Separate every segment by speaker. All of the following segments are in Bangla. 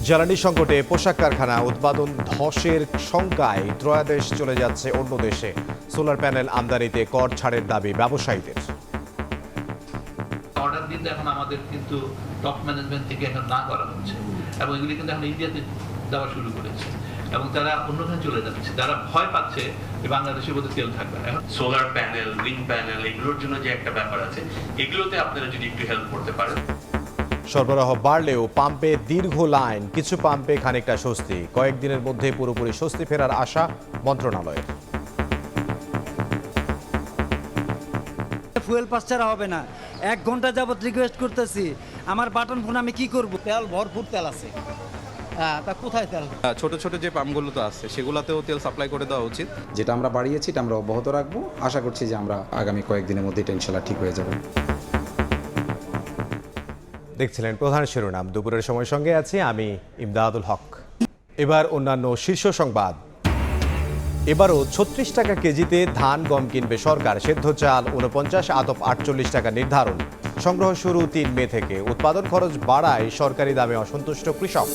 Speaker 1: জ্বালানি সংকটে পোশাক কারখানা উৎপাদন ধসের শঙ্কায় ত্রয়োদশ চলে যাচ্ছে অন্য দেশে। সোলার প্যানেল আমদানিতে কর ছাড়ের দাবি ব্যবসায়ীদের।
Speaker 2: অর্ডার দিতে এখন আমাদের কিন্তু টপ ম্যানেজমেন্ট থেকে এখন না করা হচ্ছে এবং এগুলি কিন্তু এখন ইন্ডিয়াতে দেওয়া শুরু করেছে এবং তারা অন্যখানে চলে যাচ্ছে। তারা ভয় পাচ্ছে যে বাংলাদেশে বোধহয় তেল থাকবে না। এখন
Speaker 3: সোলার প্যানেল, উইন্ড প্যানেল এগুলোর জন্য যে একটা ব্যাপার আছে, এগুলোতে আপনারা যদি একটু হেল্প করতে পারেন।
Speaker 1: সরবরাহ বাড়লেও পাম্পে দীর্ঘ লাইন, কিছু পাম্পে খানিকটা স্বস্তি। কয়েকদিনের মধ্যে পুরোপুরি স্বস্তি ফেরার আশা মন্ত্রণালয়ের।
Speaker 4: ফুয়েল পাস ছাড়া হবে না। 1 ঘন্টা যাবত রিকোয়েস্ট করতেছি, আমার বাটন ফোন আমি কি করব? তেল ভরপুর তেল আছে, তা কোথায় তেল?
Speaker 5: ছোট ছোট যে পাম্পগুলো তো আছে সেগুলোতেও তেল সাপ্লাই করে দেওয়া উচিত।
Speaker 6: যেটা আমরা বাড়িয়েছি এটা আমরা অব্যাহত রাখবো। আশা করছি যে আমরা আগামী কয়েকদিনের মধ্যে এটা ইনশাল্লাহ ঠিক হয়ে যাবে।
Speaker 1: দেখছিলেন প্রধান শিরোনাম। দুপুরের সময় সঙ্গে আছি আমি ইমদাদুল হক। এবার অন্যান্য শীর্ষ সংবাদ। এবারও 36 টাকা কেজিতে ধান গম কিনবে সরকার। সেদ্ধ চাল 49, আতপ 48 টাকা নির্ধারণ। সংগ্রহ শুরু 3 মে থেকে। উৎপাদন খরচ বাড়ায় সরকারি দামে অসন্তুষ্ট কৃষক।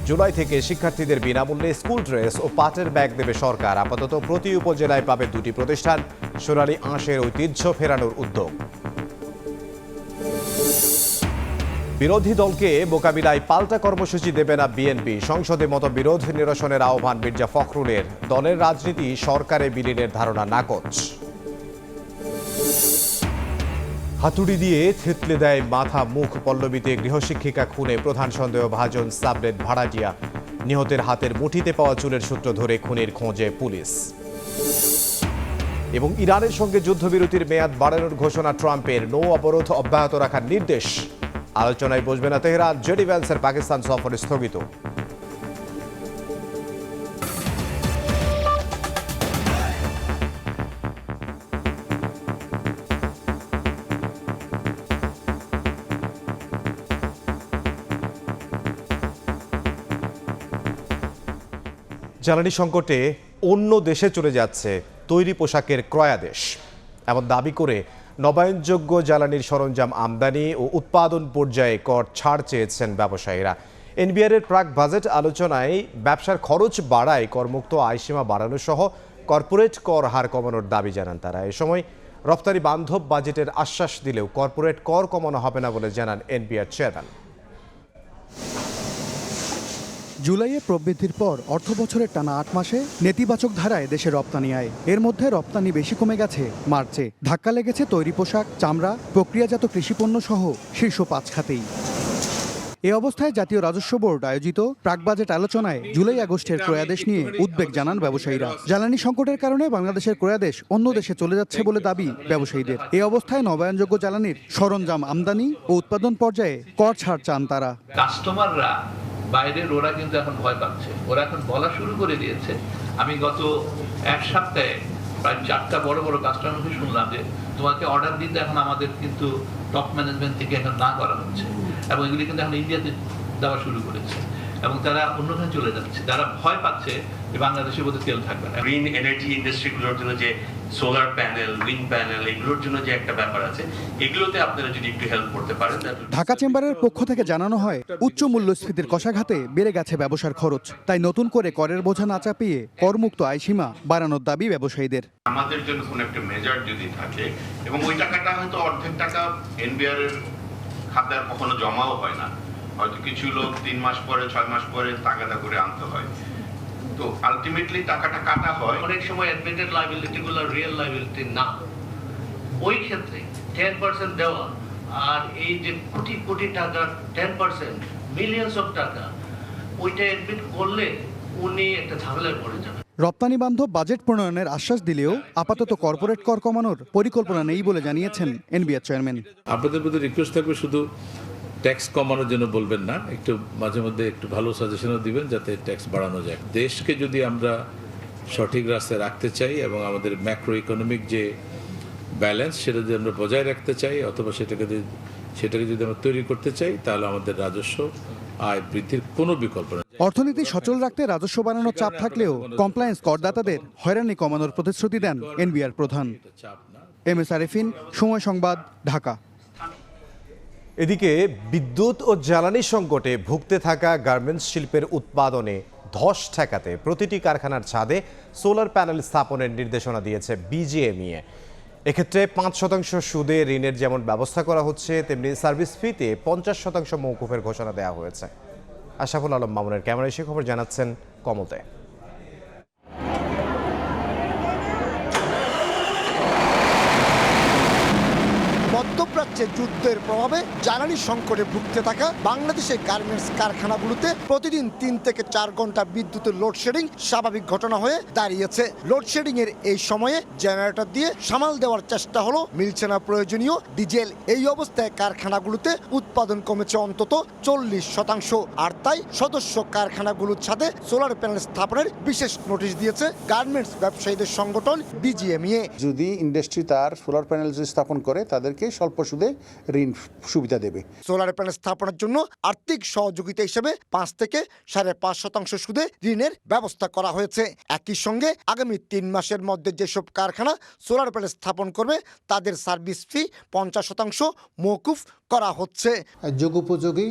Speaker 1: জুলাই থেকে শিক্ষার্থীদের বিনামূল্যে স্কুল ড্রেস ও পাটের ব্যাগ দেবে সরকার। আপাতত প্রতি উপজেলায় পাবে 2টি প্রতিষ্ঠান। সোনালী আঁশের ঐতিহ্য ফেরানোর উদ্যোগ। বিরোধী দলকে মোকাবিলায় পাল্টা কর্মসূচি দেবে না বিএনপি। সংসদে মতবিরোধ নিরসনের আহ্বান মির্জা ফখরুলের। দলের রাজনীতি সরকারে বিলীনের ধারণা নাকচ। হাতুড়ি দিয়ে থেতলে দেয় মাথা মুখ। পল্লবীতে গৃহশিক্ষিকা খুনে প্রধান সন্দেহভাজন সাবলেট ভাড়াটিয়া। নিহতের হাতের মুঠিতে পাওয়া চুলের সূত্র ধরে খুনের খোঁজে পুলিশ। এবং ইরানের সঙ্গে যুদ্ধবিরতির মেয়াদ বাড়ানোর ঘোষণা ট্রাম্পের। নৌ অবরোধ অব্যাহত রাখার নির্দেশ। আলোচনায় বসবে না তেহরান। জেডি ভ্যান্সের পাকিস্তান সফর স্থগিত। জ্বালানি সংকটে অন্য দেশে চলে যাচ্ছে তৈরি পোশাকের ক্রয়াদেশ। এমন দাবি করে নবায়নযোগ্য জ্বালানির সরঞ্জাম আমদানি ও উৎপাদন পর্যায়ে কর ছাড় চেয়েছেন ব্যবসায়ীরা। এনবিআর এর প্রাক বাজেট আলোচনায় ব্যবসার খরচ বাড়ায় করমুক্ত আয়সীমা বাড়ানো সহ কর্পোরেট কর হার কমানোর দাবি জানান তারা। এ সময় রপ্তানি বান্ধব বাজেটের আশ্বাস দিলেও কর্পোরেট কর কমানো হবে না বলে জানান এনবিআর চেয়ারম্যান।
Speaker 7: জুলাইয়ে প্রবৃদ্ধির পর অর্থ বছরের টানা 8 মাসে নেতিবাচক ধারায় দেশের রপ্তানি আয়। এর মধ্যে রপ্তানি বেশি কমে গেছে মার্চে। ধাক্কা লেগেছে তৈরি পোশাক, চামড়া, প্রক্রিয়াজাত কৃষিপণ্য সহ শীর্ষ 5 খাতেই। এ অবস্থায় জাতীয় রাজস্ব বোর্ড আয়োজিত প্রাক বাজেট আলোচনায় জুলাই আগস্টের ক্রয়াদেশ নিয়ে উদ্বেগ জানান ব্যবসায়ীরা। জ্বালানি সংকটের কারণে বাংলাদেশের ক্রয়াদেশ অন্য দেশে চলে যাচ্ছে বলে দাবি ব্যবসায়ীদের। এ অবস্থায় নবায়নযোগ্য জ্বালানির সরঞ্জাম আমদানি ও উৎপাদন পর্যায়ে কর ছাড় চান তারা।
Speaker 2: কাস্টমাররা বাইরের ওরা কিন্তু এখন ভয় পাচ্ছে। ওরা এখন বলা শুরু করে দিয়েছে। আমি গত 1 সপ্তাহে প্রায় 4টা বড় বড় কাস্টমারকে শুনলাম যে তোমাকে অর্ডার দিতে এখন আমাদের কিন্তু টপ ম্যানেজমেন্ট থেকে এখন না করা হচ্ছে এবং এগুলি কিন্তু এখন ইন্ডিয়াতে দেওয়া শুরু করেছে এবং তারা অন্যখানে চলে যাচ্ছে। তারা ভয় পাচ্ছে যে বাংলাদেশে বোধহয় তেল থাকবে না।
Speaker 3: গ্রিন এনার্জি ইন্ডাস্ট্রিগুলোর জন্য যে সোলার প্যানেল, উইন্ড প্যানেল এগুলোর জন্য যে একটা ব্যাপার আছে, এগুলোতে আপনারা যদি একটু হেল্প করতে পারেন।
Speaker 7: ঢাকা চেম্বারের পক্ষ থেকে জানানো হয়, উচ্চ মূল্যস্ফীতির কষাঘাতে বেড়ে গেছে ব্যবসার খরচ। তাই নতুন করে করের বোঝা না চাপিয়ে করমুক্ত আয়সীমা বাড়ানোর দাবি ব্যবসায়ীদের।
Speaker 8: আমাদের জন্য কোন একটা মেজার যদি থাকে এবং ওই টাকাটা হয়তো অর্ধেক টাকা এনবিআর এর খাতে আর কখনো জমাও হয় না, হয়তো কিছু লোক 3 মাস পরে 6 মাস পরে তাগাদা করে আনতে হয়, তো আলটিমেটলি টাকাটা কাটা হয়।
Speaker 9: অনেক সময় অ্যাডমিটেড লায়াবিলিটি গুলো রিয়েল লায়াবিলিটি না, ওই ক্ষেত্রে 10% দেওয়া আর এই যে কোটি কোটি টাকা 10% মিলিয়নস অফ টাকা ওইটা অ্যাডমিট করলে উনি একটা ঝামেলায় পড়ে যাবেন।
Speaker 7: রপ্তানি বান্ধব বাজেট প্রণয়নের আশ্বাস দিলেও আপাতত কর্পোরেট কর কমানোর পরিকল্পনা নেই বলে জানিয়েছেন এনবিআর চেয়ারম্যান।
Speaker 10: আপনাদের প্রতি রিকোয়েস্ট থাকবে শুধু ট্যাক্স কমানোর জন্য বলবেন না, একটু মাঝে মধ্যে একটু ভালো সাজেশনও দিবেন যাতে ট্যাক্স বাড়ানো যায়। দেশকে যদি আমরা সঠিক রাস্তায় রাখতে চাই এবং আমাদের ম্যাক্রো ইকোনমিক যে ব্যালেন্স সেটা যদি আমরা বজায় রাখতে চাই অথবা সেটাকে যদি আমরা তৈরি করতে চাই, তাহলে আমাদের রাজস্ব আয় বৃদ্ধির কোনো বিকল্প নেই।
Speaker 7: অর্থনীতি সচল রাখতে রাজস্ব বাড়ানোর চাপ থাকলেও কমপ্লায়েন্স করদাতাদের হয়রানি কমানোর প্রতিশ্রুতি দেন এনবিআর প্রধান। এম এস আরিফিন, সময় সংবাদ, ঢাকা।
Speaker 1: এদিকে বিদ্যুৎ ও জ্বালানি সংকটে ভুগতে থাকা গার্মেন্টস শিল্পের উৎপাদনে ধস ঠেকাতে প্রতিটি কারখানার ছাদে সোলার প্যানেল স্থাপনের নির্দেশনা দিয়েছে বিজিএমইএ। এক্ষেত্রে ৫% সুদে ঋণের যেমন ব্যবস্থা করা হচ্ছে, তেমনি সার্ভিস ফিতে 50% মওকুফের ঘোষণা দেওয়া হয়েছে। আশরাফুল আলম মামুনের ক্যামেরায় সে খবর জানাচ্ছেন কমতে।
Speaker 11: মধ্যপ্রাচ্যে যুদ্ধের প্রভাবে জ্বালানি সংকটে ভুগতে থাকা বাংলাদেশের গার্মেন্টস কারখানাগুলোতে প্রতিদিন ৩ থেকে ৪ ঘন্টা বিদ্যুতের লোডশেডিং স্বাভাবিক ঘটনা হয়ে দাঁড়িয়েছে। লোডশেডিং এর এই সময়ে জেনারেটর দিয়ে সামাল দেওয়ার চেষ্টা হলো, মিলছে না প্রয়োজনীয় ডিজেল। এই অবস্থায় কারখানাগুলোতে উৎপাদন কমেছে অন্তত 40%। আর তাই সদস্য কারখানাগুলোর ছাদে সোলার প্যানেল স্থাপনের বিশেষ নোটিশ দিয়েছে গার্মেন্টস ব্যবসায়ীদের সংগঠন বিজিএমইএ।
Speaker 12: যদি ইন্ডাস্ট্রি তার সোলার প্যানেল স্থাপন করে তাদেরকে স্বল্প সুদে ঋণ সুবিধা দেবে।
Speaker 11: সোলার প্যানেল স্থাপনের জন্য আর্থিক সহযোগিতা হিসেবে ৫ থেকে ৫.৫% সুদে ঋণের ব্যবস্থা করা হয়েছে। একই সঙ্গে আগামী ৩ মাসের মধ্যে যেসব কারখানা সোলার প্যানেল স্থাপন করবে তাদের সার্ভিস ফি 50% মওকুফ করা হচ্ছে।
Speaker 12: যুগোপযোগী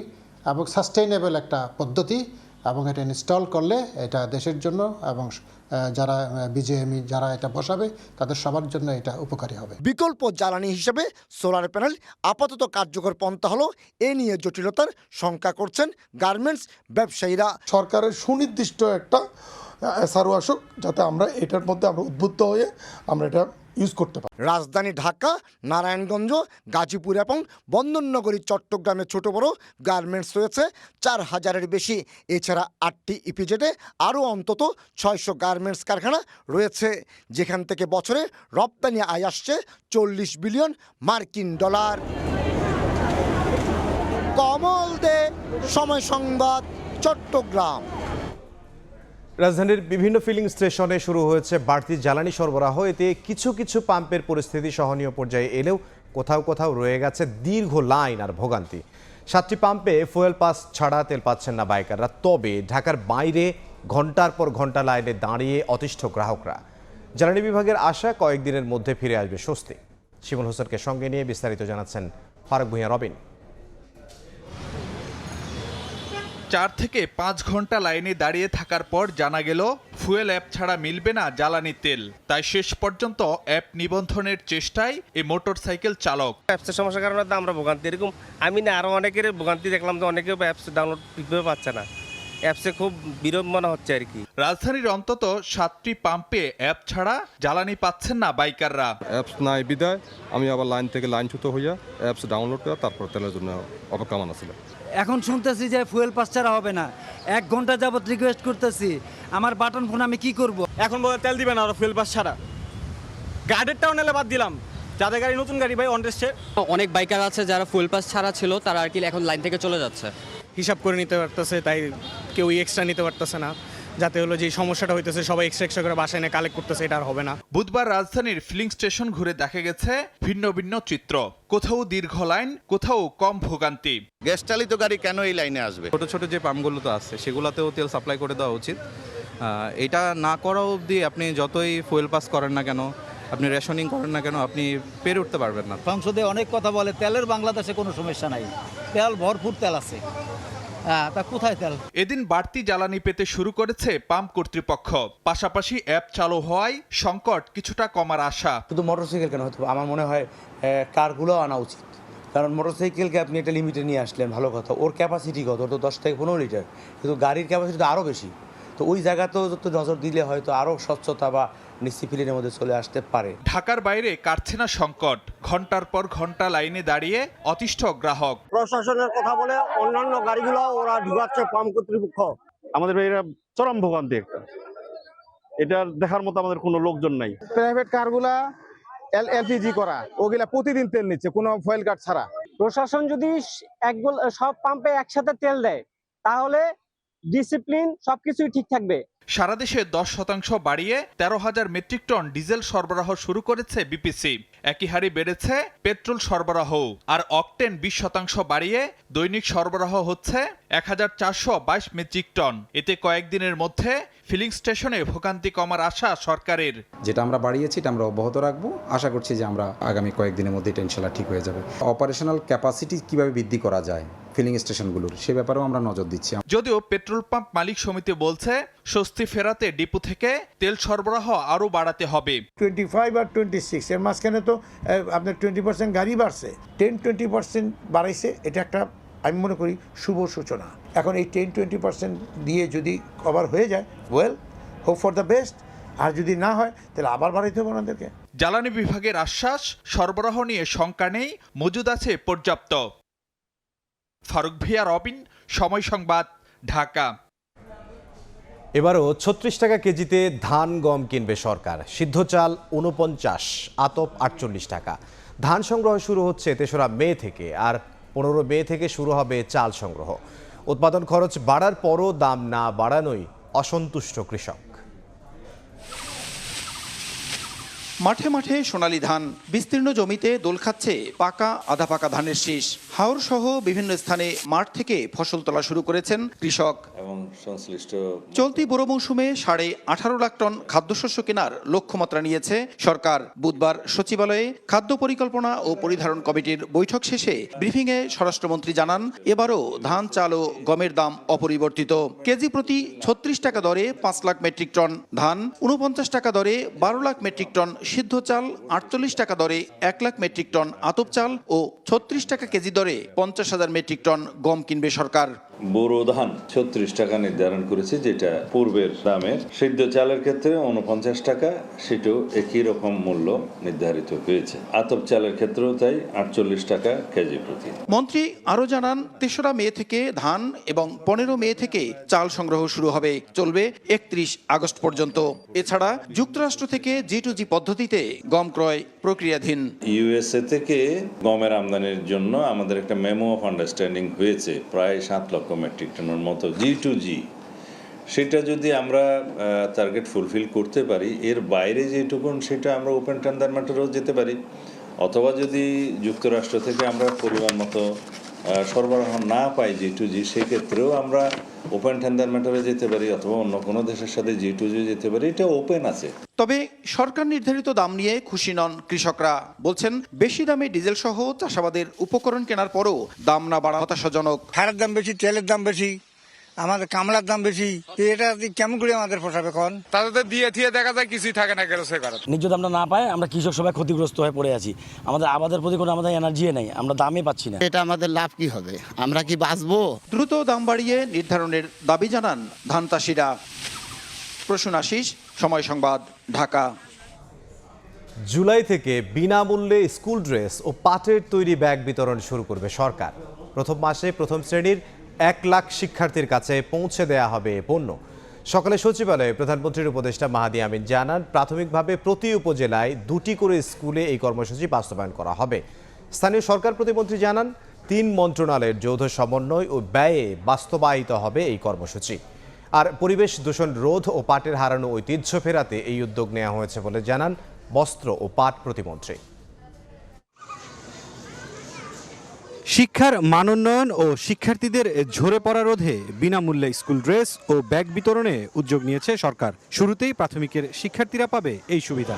Speaker 12: এবং সাস্টেইনেবল একটা পদ্ধতি, এবং এটা ইনস্টল করলে এটা দেশের জন্য এবং যারা বিজিএমই যারা এটা বসাবে তাদের সবার জন্য এটা উপকারী হবে।
Speaker 11: বিকল্প জ্বালানি হিসেবে সোলার প্যানেল আপাতত কার্যকর পন্থা হলো, এ নিয়ে জটিলতার শঙ্কা করছেন গার্মেন্টস ব্যবসায়ীরা।
Speaker 13: সরকারের সুনির্দিষ্ট একটা এসআরও আসুক, যাতে আমরা এটার মধ্যে আমরা উদ্বুদ্ধ হয়ে আমরা এটা ইউজ করতে পারি।
Speaker 11: রাজধানী ঢাকা, নারায়ণগঞ্জ, গাজীপুর এবং বন্দরনগরী চট্টগ্রামে ছোট বড় গার্মেন্টস রয়েছে ৪,০০০-এর বেশি। এছাড়া ৮টি ইপিজেডে আরও অন্তত ৬০০ গার্মেন্টস কারখানা রয়েছে, যেখান থেকে বছরে রপ্তানি আয় আসছে ৪০ বিলিয়ন মার্কিন ডলার। কমল দে, সময় সংবাদ, চট্টগ্রাম।
Speaker 1: রাজধানীর বিভিন্ন ফিলিং স্টেশনে শুরু হয়েছে বাড়তি জ্বালানি সরবরাহ। এতে কিছু কিছু পাম্পের পরিস্থিতি সহনীয় পর্যায়ে এলেও কোথাও কোথাও রয়ে গেছে দীর্ঘ লাইন আর ভোগান্তি। 7টি পাম্পে ফুয়েল পাস ছাড়া তেল পাচ্ছেন না বাইকাররা। তবে ঢাকার বাইরে ঘন্টার পর ঘন্টা লাইনে দাঁড়িয়ে অতিষ্ঠ গ্রাহকরা। জ্বালানি বিভাগের আশা কয়েকদিনের মধ্যে ফিরে আসবে স্বস্তি। শিমুল হোসেনকে সঙ্গে নিয়ে বিস্তারিত জানাচ্ছেন ফারুক ভূঁইয়া রবিন।
Speaker 14: 4 থেকে 5 ঘন্টা লাইনে দাঁড়িয়ে থাকার পর জানা গেল ফুয়েল অ্যাপ ছাড়া মিলবে না জ্বালানি তেল। তাই শেষ পর্যন্ত অ্যাপ নিবন্ধনের চেষ্টায় এই মোটরসাইকেল চালক।
Speaker 15: অ্যাপসের সমস্যার কারণে তো আমরা ভোগান্তি, এরকম আমি না আরও অনেকের ভোগান্তি দেখলাম, তো অনেকেও অ্যাপস ডাউনলোড ঠিকভাবে পাচ্ছে না, অ্যাপসে খুব বিরোধ মনে হচ্ছে আর কি।
Speaker 14: রাজধানীর অন্তত 7টি পাম্পে অ্যাপ ছাড়া জ্বালানি পাচ্ছেন না বাইকাররা।
Speaker 5: অ্যাপস নাই বিদায় আমি আবার লাইন থেকে লাইনচ্যুত হইয়া অ্যাপস ডাউনলোড করে তারপর তেলের জন্য অপেক্ষা মানাছিল।
Speaker 4: এখন শুনতেছি যে ফুয়েল পাস ছাড়া হবে না। 1 ঘন্টা যাবত রিকোয়েস্ট করতেছি, আমার বাটন ফোন আমি কি করব?
Speaker 16: এখন বলে তেল দিবে না, ফুয়েল পাস ছাড়া। গাড়িটাও নেলে বাদ দিলাম, যাদের গাড়ি নতুন গাড়ি ভাই অনটেস্টে।
Speaker 17: অনেক বাইকার আছে যারা ফুয়েল পাস ছাড়া ছিল, তারা আর কি এখন লাইন থেকে চলে যাচ্ছে।
Speaker 16: হিসাব করে নিতে পারতেছে, তাই কেউ এক্সট্রা নিতে পারতেছে না, যাতে হলো যে সমস্যাটা হইতেছে সবাই এক্সট্রা করে বাসায় নিয়ে কালেক্ট করতেছে, এটা আর হবে না।
Speaker 14: বুধবার রাজধানীর ফিলিং স্টেশন ঘুরে দেখা গেছে ভিন্ন ভিন্ন চিত্র। কোথাও দীর্ঘ লাইন, কোথাও কম ভোগান্তি।
Speaker 18: গ্যাস চালিত গাড়ি কেন এই লাইনে আসবে?
Speaker 5: ছোট ছোট যে পাম্পগুলো তো আছে সেগুলোতেও তেল সাপ্লাই করে দেওয়া উচিত। এটা না করা অবধি আপনি যতই ফুয়েল পাস করেন না কেন, আপনি রেশনিং করেন না কেন, আপনি পেরে উঠতে পারবেন না।
Speaker 4: সংসদে অনেক কথা বলে, তেলের বাংলাদেশে কোনো সমস্যা নাই, তেল ভরপুর তেল আছে, তা কোথায় তেল?
Speaker 14: এদিন বাড়তি জ্বালানি পেতে শুরু করেছে পাম্প কর্তৃপক্ষ। পাশাপাশি অ্যাপ চালু হওয়ায় সংকট কিছুটা কমার আশা।
Speaker 19: শুধু মোটরসাইকেল কেন, হয়তো আমার মনে হয় কারগুলো আনা উচিত, কারণ মোটরসাইকেলকে আপনি একটা লিমিটে নিয়ে আসলেন, ভালো কথা, ওর ক্যাপাসিটি কত, ওর তো 10 থেকে 15 লিটার, কিন্তু গাড়ির ক্যাপাসিটি তো আরও বেশি। তো ওই জায়গাতেও যত নজর দিলে হয়তো আরও স্বচ্ছতা বা ডিসিপ্লিনের মধ্যে চলে আসতে পারে।
Speaker 14: ঢাকার বাইরে কাটছে না সংকট, ঘন্টার পর ঘন্টা লাইনে দাঁড়িয়ে অতিষ্ঠ গ্রাহক।
Speaker 20: প্রশাসনের কথা বলে অন্যান্য গাড়িগুলো ওরা ঢুকাচ্ছে পাম্প কর্তৃপক্ষ।
Speaker 21: আমাদের এটা চরম ভোগান্তি একটা, এটা দেখার মতো আমাদের কোনো লোকজন নাই।
Speaker 22: প্রাইভেট কারগুলা এলপিজি করা, ওগুলা প্রতিদিন তেল নিচ্ছে কোনো ফুয়েল কার্ড ছাড়া।
Speaker 20: প্রশাসন যদি সব পাম্পে একসাথে তেল দেয় তাহলে ডিসিপ্লিন সবকিছুই ঠিক থাকবে।
Speaker 14: সারা দেশে 10% বাড়িয়ে 13,000 মেট্রিক টন ডিজেল সরবরাহ শুরু করেছে বিপিসি। একই হারে বেড়েছে পেট্রোল সরবরাহ। আর অকটেন 20% বাড়িয়ে দৈনিক সরবরাহ হচ্ছে 1,422 মেট্রিক টন। এতে কয়েকদিনের মধ্যে ফিলিং স্টেশনে ভোগান্তি কমার আশা সরকারের।
Speaker 2: যেটা আমরা বাড়িয়েছি এটা আমরা অব্যাহত রাখবো। আশা করছি যে আমরা আগামী কয়েকদিনের মধ্যে এটা ইনশাল্লাহ ঠিক হয়ে যাবে। অপারেশনাল ক্যাপাসিটি কিভাবে বৃদ্ধি করা যায় ফিলিং স্টেশনগুলোর, সে ব্যাপারেও আমরা নজর দিচ্ছি।
Speaker 14: যদিও পেট্রোল পাম্প মালিক সমিতি বলছে স্বস্তি ফেরাতে ডিপো থেকে তেল সরবরাহ আরও বাড়াতে হবে।
Speaker 6: 25 আর 26 এর মাঝখানে তো আপনার 20% গাড়ি বাড়ছে, 10-20% বাড়াইছে। এটা একটা আমি মনে করি শুভ সূচনা। এখন এই 10-20% দিয়ে যদি কভার হয়ে যায়, well, hope for the best. আর যদি না হয় তাহলে আবার বাড়াইতে হবে ওনাদেরকে।
Speaker 14: জ্বালানি বিভাগের আশ্বাস, সরবরাহ নিয়ে শঙ্কা নেই, মজুদ আছে পর্যাপ্ত। ফারুক ভিয়া, রবিন, সময় সংবাদ, ঢাকা।
Speaker 1: এবারও ৩৬ টাকা কেজিতে ধান গম কিনবে সরকার। সিদ্ধ চাল ৪৯, আতপ ৪৮ টাকা। ধান সংগ্রহ শুরু হচ্ছে ৩রা মে থেকে, আর ১৫ মে থেকে শুরু হবে চাল সংগ্রহ। উৎপাদন খরচ বাড়ার পরও দাম না বাড়ানোই অসন্তুষ্ট কৃষক।
Speaker 23: মাঠে মাঠে সোনালী ধান, বিস্তীর্ণ জমিতে দোল খাচ্ছে পাকা আধা পাকা ধানের শীষ। হাওর সহ বিভিন্ন স্থানে মাঠ থেকে ফসল তোলা শুরু করেছেন কৃষক। এবং সংশ্লিষ্ট চলতি বোরো মৌসুমে 18.5 লাখ টন খাদ্যশস্য কেনার লক্ষ্যমাত্রা নিয়েছে সরকার। বুধবার সচিবালয়ে খাদ্য পরিকল্পনা ও পরিধারণ কমিটির বৈঠক শেষে ব্রিফিংয়ে স্বরাষ্ট্রমন্ত্রী জানান, এবারও ধান, চাল ও গমের দাম অপরিবর্তিত। কেজি প্রতি 36 টাকা দরে 5 লাখ মেট্রিক টন ধান, 49 টাকা দরে 12 লাখ মেট্রিক টন সিদ্ধ চাল, 48 টাকা দরে 1 লাখ মেট্রিক টন আতপ চাল ও 36 টাকা কেজি দরে 50,000 মেট্রিক টন গম কিনবে সরকার।
Speaker 24: বোরো ধান 36 টাকা নির্ধারণ করেছে, যেটা পূর্বের দামের। সিদ্ধ চালের ক্ষেত্রে 49 টাকা, সেটাও একই রকম মূল্য নির্ধারিত হয়েছে। আতপ চালের ক্ষেত্রেও তাই 48 টাকা কেজি প্রতি।
Speaker 23: মন্ত্রী আরও জানান, 3রা মে থেকে ধান এবং 15 মে থেকে চাল সংগ্রহ শুরু হবে, চলবে 31 আগস্ট পর্যন্ত। এছাড়া যুক্তরাষ্ট্র থেকে G2G পদ্ধতিতে গম ক্রয় প্রক্রিয়াধীন।
Speaker 24: ইউএসএ থেকে গমের আমদানির জন্য আমাদের একটা মেমো অফ আন্ডারস্ট্যান্ডিং হয়েছে, প্রায় 7 লক্ষ মেট্রিক টনের মতো G2G। সেটা যদি আমরা টার্গেট ফুলফিল করতে পারি, এর বাইরে যেটুকুন সেটা আমরা ওপেন টেন্ডার ম্যাটারেও যেতে পারি, অথবা যদি যুক্তরাষ্ট্র থেকে আমরা পরিমাণ মতো সরবরাহ না পাই G2G, সেক্ষেত্রেও আমরা ওপেন টেন্ডার ম্যাটারে যেতে পারি, অথবা অন্য কোনো দেশের সাথে G2G যেতে পারি। এটা ওপেন আছে।
Speaker 23: তবে সরকার নির্ধারিত দাম নিয়ে খুশি নন কৃষকরা। বলছেন, বেশি দামে ডিজেল সহ চাষাবাদের উপকরণ কেনার পরও দাম না বাড়া হতাশাজনক।
Speaker 25: সারের দাম বেশি, তেলের দাম বেশি, আমাদের কামলার দাম বেশি। এটা কেমন করে আমাদের পোষাবে? এখন তাদের দিয়ে দেখা যায় কিছুই থাকে না।
Speaker 26: ন্যায্য দামটা না পায় আমরা কৃষক সবাই ক্ষতিগ্রস্ত হয়ে পড়ে আছি। আমাদের আবাদের প্রতি কোনো আমাদের এনার্জি নেই, আমরা দামই পাচ্ছি না।
Speaker 27: এটা আমাদের লাভ কি হবে? আমরা কি বাঁচবো?
Speaker 23: দ্রুত দাম বাড়িয়ে নির্ধারণের দাবি জানান ধান চাষিরা। প্রসূন আশিস, সময় সংবাদ, ঢাকা।
Speaker 1: জুলাই থেকে বিনামূল্যে স্কুল ড্রেস ও পাটের তৈরি ব্যাগ বিতরণ শুরু করবে সরকার। প্রথম মাসে প্রথম শ্রেণীর 1 লাখ শিক্ষার্থীর কাছে পৌঁছে দেয়া হবে পণ্য। সকালে সচিবালয়ে প্রধানমন্ত্রীর উপদেষ্টা মাহাদি আমিন জানান, প্রাথমিকভাবে প্রতি উপজেলায় 2টি করে স্কুলে এই কর্মসূচি বাস্তবায়ন করা হবে। স্থানীয় সরকার প্রতিমন্ত্রী জানান, 3 মন্ত্রণালয়ের যৌথ সমন্বয় ও ব্যয়ে বাস্তবায়িত হবে এই কর্মসূচি। আর পরিবেশ দূষণ রোধ ও পাটের হারানো ঐতিহ্য ফেরাতে এই উদ্যোগ নেওয়া হয়েছে বলে জানান বস্ত্র ও পাট প্রতিমন্ত্রী।
Speaker 7: শিক্ষার মানোন্নয়ন ও শিক্ষার্থীদের ঝরে পড়া রোধে বিনামূল্যে স্কুল ড্রেস ও ব্যাগ বিতরণে উদ্যোগ নিয়েছে সরকার। শুরুতেই প্রাথমিকের শিক্ষার্থীরা পাবে এই সুবিধা।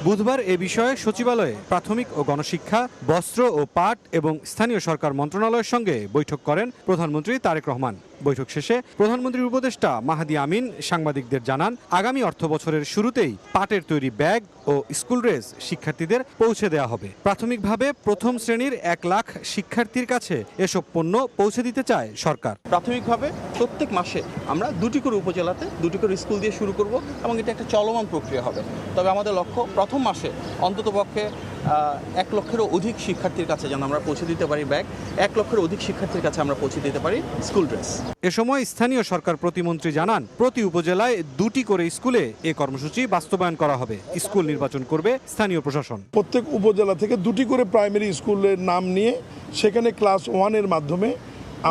Speaker 7: বুধবার এ বিষয়ে সচিবালয়ে প্রাথমিক ও গণশিক্ষা, বস্ত্র ও পাট এবং স্থানীয় সরকার মন্ত্রণালয়ের সঙ্গে বৈঠক করেন প্রধানমন্ত্রী তারেক রহমান। বৈঠক শেষে প্রধানমন্ত্রীর উপদেষ্টা মাহাদি আমিন সাংবাদিকদের জানান, আগামী অর্থবছরের শুরুতেই পাটের তৈরি ব্যাগ ও স্কুল ড্রেস শিক্ষার্থীদের পৌঁছে দেওয়া হবে। প্রাথমিকভাবে প্রথম শ্রেণীর 1 লাখ শিক্ষার্থীর কাছে এসব পণ্য পৌঁছে দিতে চায় সরকার।
Speaker 28: প্রাথমিকভাবে প্রত্যেক মাসে আমরা 2টি করে উপজেলাতে 2টি করে স্কুল দিয়ে শুরু করব এবং এটা একটা চলমান প্রক্রিয়া হবে। তবে আমাদের লক্ষ্য প্রথম মাসে অন্ততপক্ষে 1 লক্ষেরও অধিক শিক্ষার্থীর কাছে যেন আমরা পৌঁছে দিতে পারি ব্যাগ, 1 লক্ষের অধিক শিক্ষার্থীর কাছে আমরা পৌঁছে দিতে পারি স্কুল ড্রেস।
Speaker 7: এ সময় স্থানীয় সরকার প্রতিমন্ত্রী জানান, প্রতি উপজেলায় 2টি করে স্কুলে এ কর্মসূচি বাস্তবায়ন করা হবে। স্কুল নির্বাচন করবে স্থানীয় প্রশাসন।
Speaker 13: প্রত্যেক উপজেলা থেকে 2টি করে প্রাইমারি স্কুলের নাম নিয়ে সেখানে ক্লাস 1-এর মাধ্যমে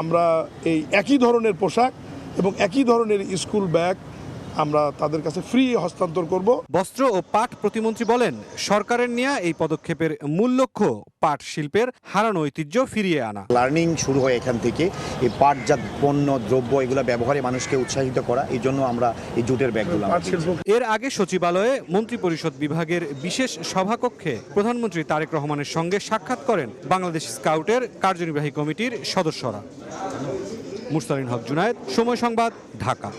Speaker 13: আমরা এই একই ধরনের পোশাক এবং একই ধরনের স্কুল ব্যাগ আমরা তাদের কাছে ফ্রি হস্তান্তর করব।
Speaker 3: বস্ত্র ও পাট প্রতিমন্ত্রী বলেন, সরকারের নেওয়া এই পদক্ষেপের মূল লক্ষ্য পাট শিল্পের হারানো ঐতিহ্য ফিরিয়ে আনা।
Speaker 8: লার্নিং শুরু হয় এখান থেকে, এই পাটজাত পণ্য দ্রব্য এগুলো ব্যবহারে মানুষকে উৎসাহিত করা, এই জন্য আমরা এই জুটের ব্যাগগুলো।
Speaker 3: এর আগে সচিবালয়ে মন্ত্রিপরিষদ বিভাগের বিশেষ সভাকক্ষে প্রধানমন্ত্রী তারেক রহমানের সঙ্গে সাক্ষাৎ করেন বাংলাদেশ স্কাউটের কার্যনির্বাহী কমিটির সদস্যরা। মুরসালিন হক জুনায়েদ, সময় সংবাদ, ঢাকা।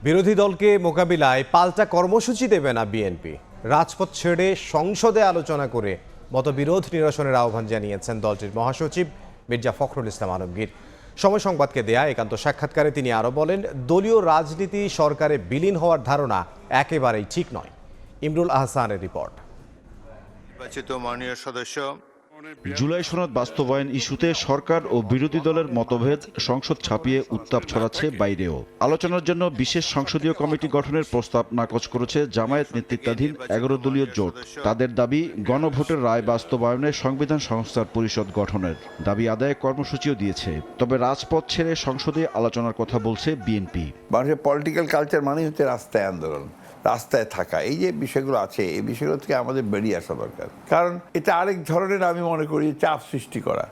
Speaker 1: বিরোধী দলকে মোকাবিলায় পাল্টা কর্মসূচি দেবে না বিএনপি। রাজপথ ছেড়ে সংসদে আলোচনা করে মতবিরোধ নিরসনের আহ্বান জানিয়েছেন দলটির মহাসচিব মির্জা ফখরুল ইসলাম আলমগীর। সময় সংবাদকে দেয়া একান্ত সাক্ষাৎকারে তিনি আরও বলেন, দলীয় রাজনীতি সরকারে বিলীন হওয়ার ধারণা একেবারেই ঠিক নয়। ইমরুল আহসানের রিপোর্ট।
Speaker 18: নির্বাচিত মাননীয় সদস্য,
Speaker 9: জুলাই সনদ বাস্তবায়ন ইস্যুতে সরকার ও বিরোধী দলের মতভেদ সংসদ ছাপিয়ে উত্তাপ ছড়াচ্ছে বাইরেও। আলোচনার জন্য বিশেষ সংসদীয় কমিটি গঠনের প্রস্তাব নাকচ করেছে জামায়াত নেতৃত্বাধীন 11 দলীয় জোট। তাদের দাবি, গণভোটের রায় বাস্তবায়নে সংবিধান সংস্কার পরিষদ গঠনের দাবি আদায়ে কর্মসূচিও দিয়েছে। তবে রাজপথ ছেড়ে সংসদে আলোচনার কথা বলছে বিএনপি।
Speaker 10: মানুষের পলিটিক্যাল কালচার মানে হচ্ছে রাস্তায় আন্দোলন, রাস্তায় থাকা। এই যে বিষয়গুলো আছে, এই বিষয়গুলো থেকে আমাদের বেরিয়ে আসা দরকার। কারণ এটা আরেক ধরনের, আমি মনে করি, চাপ সৃষ্টি করা,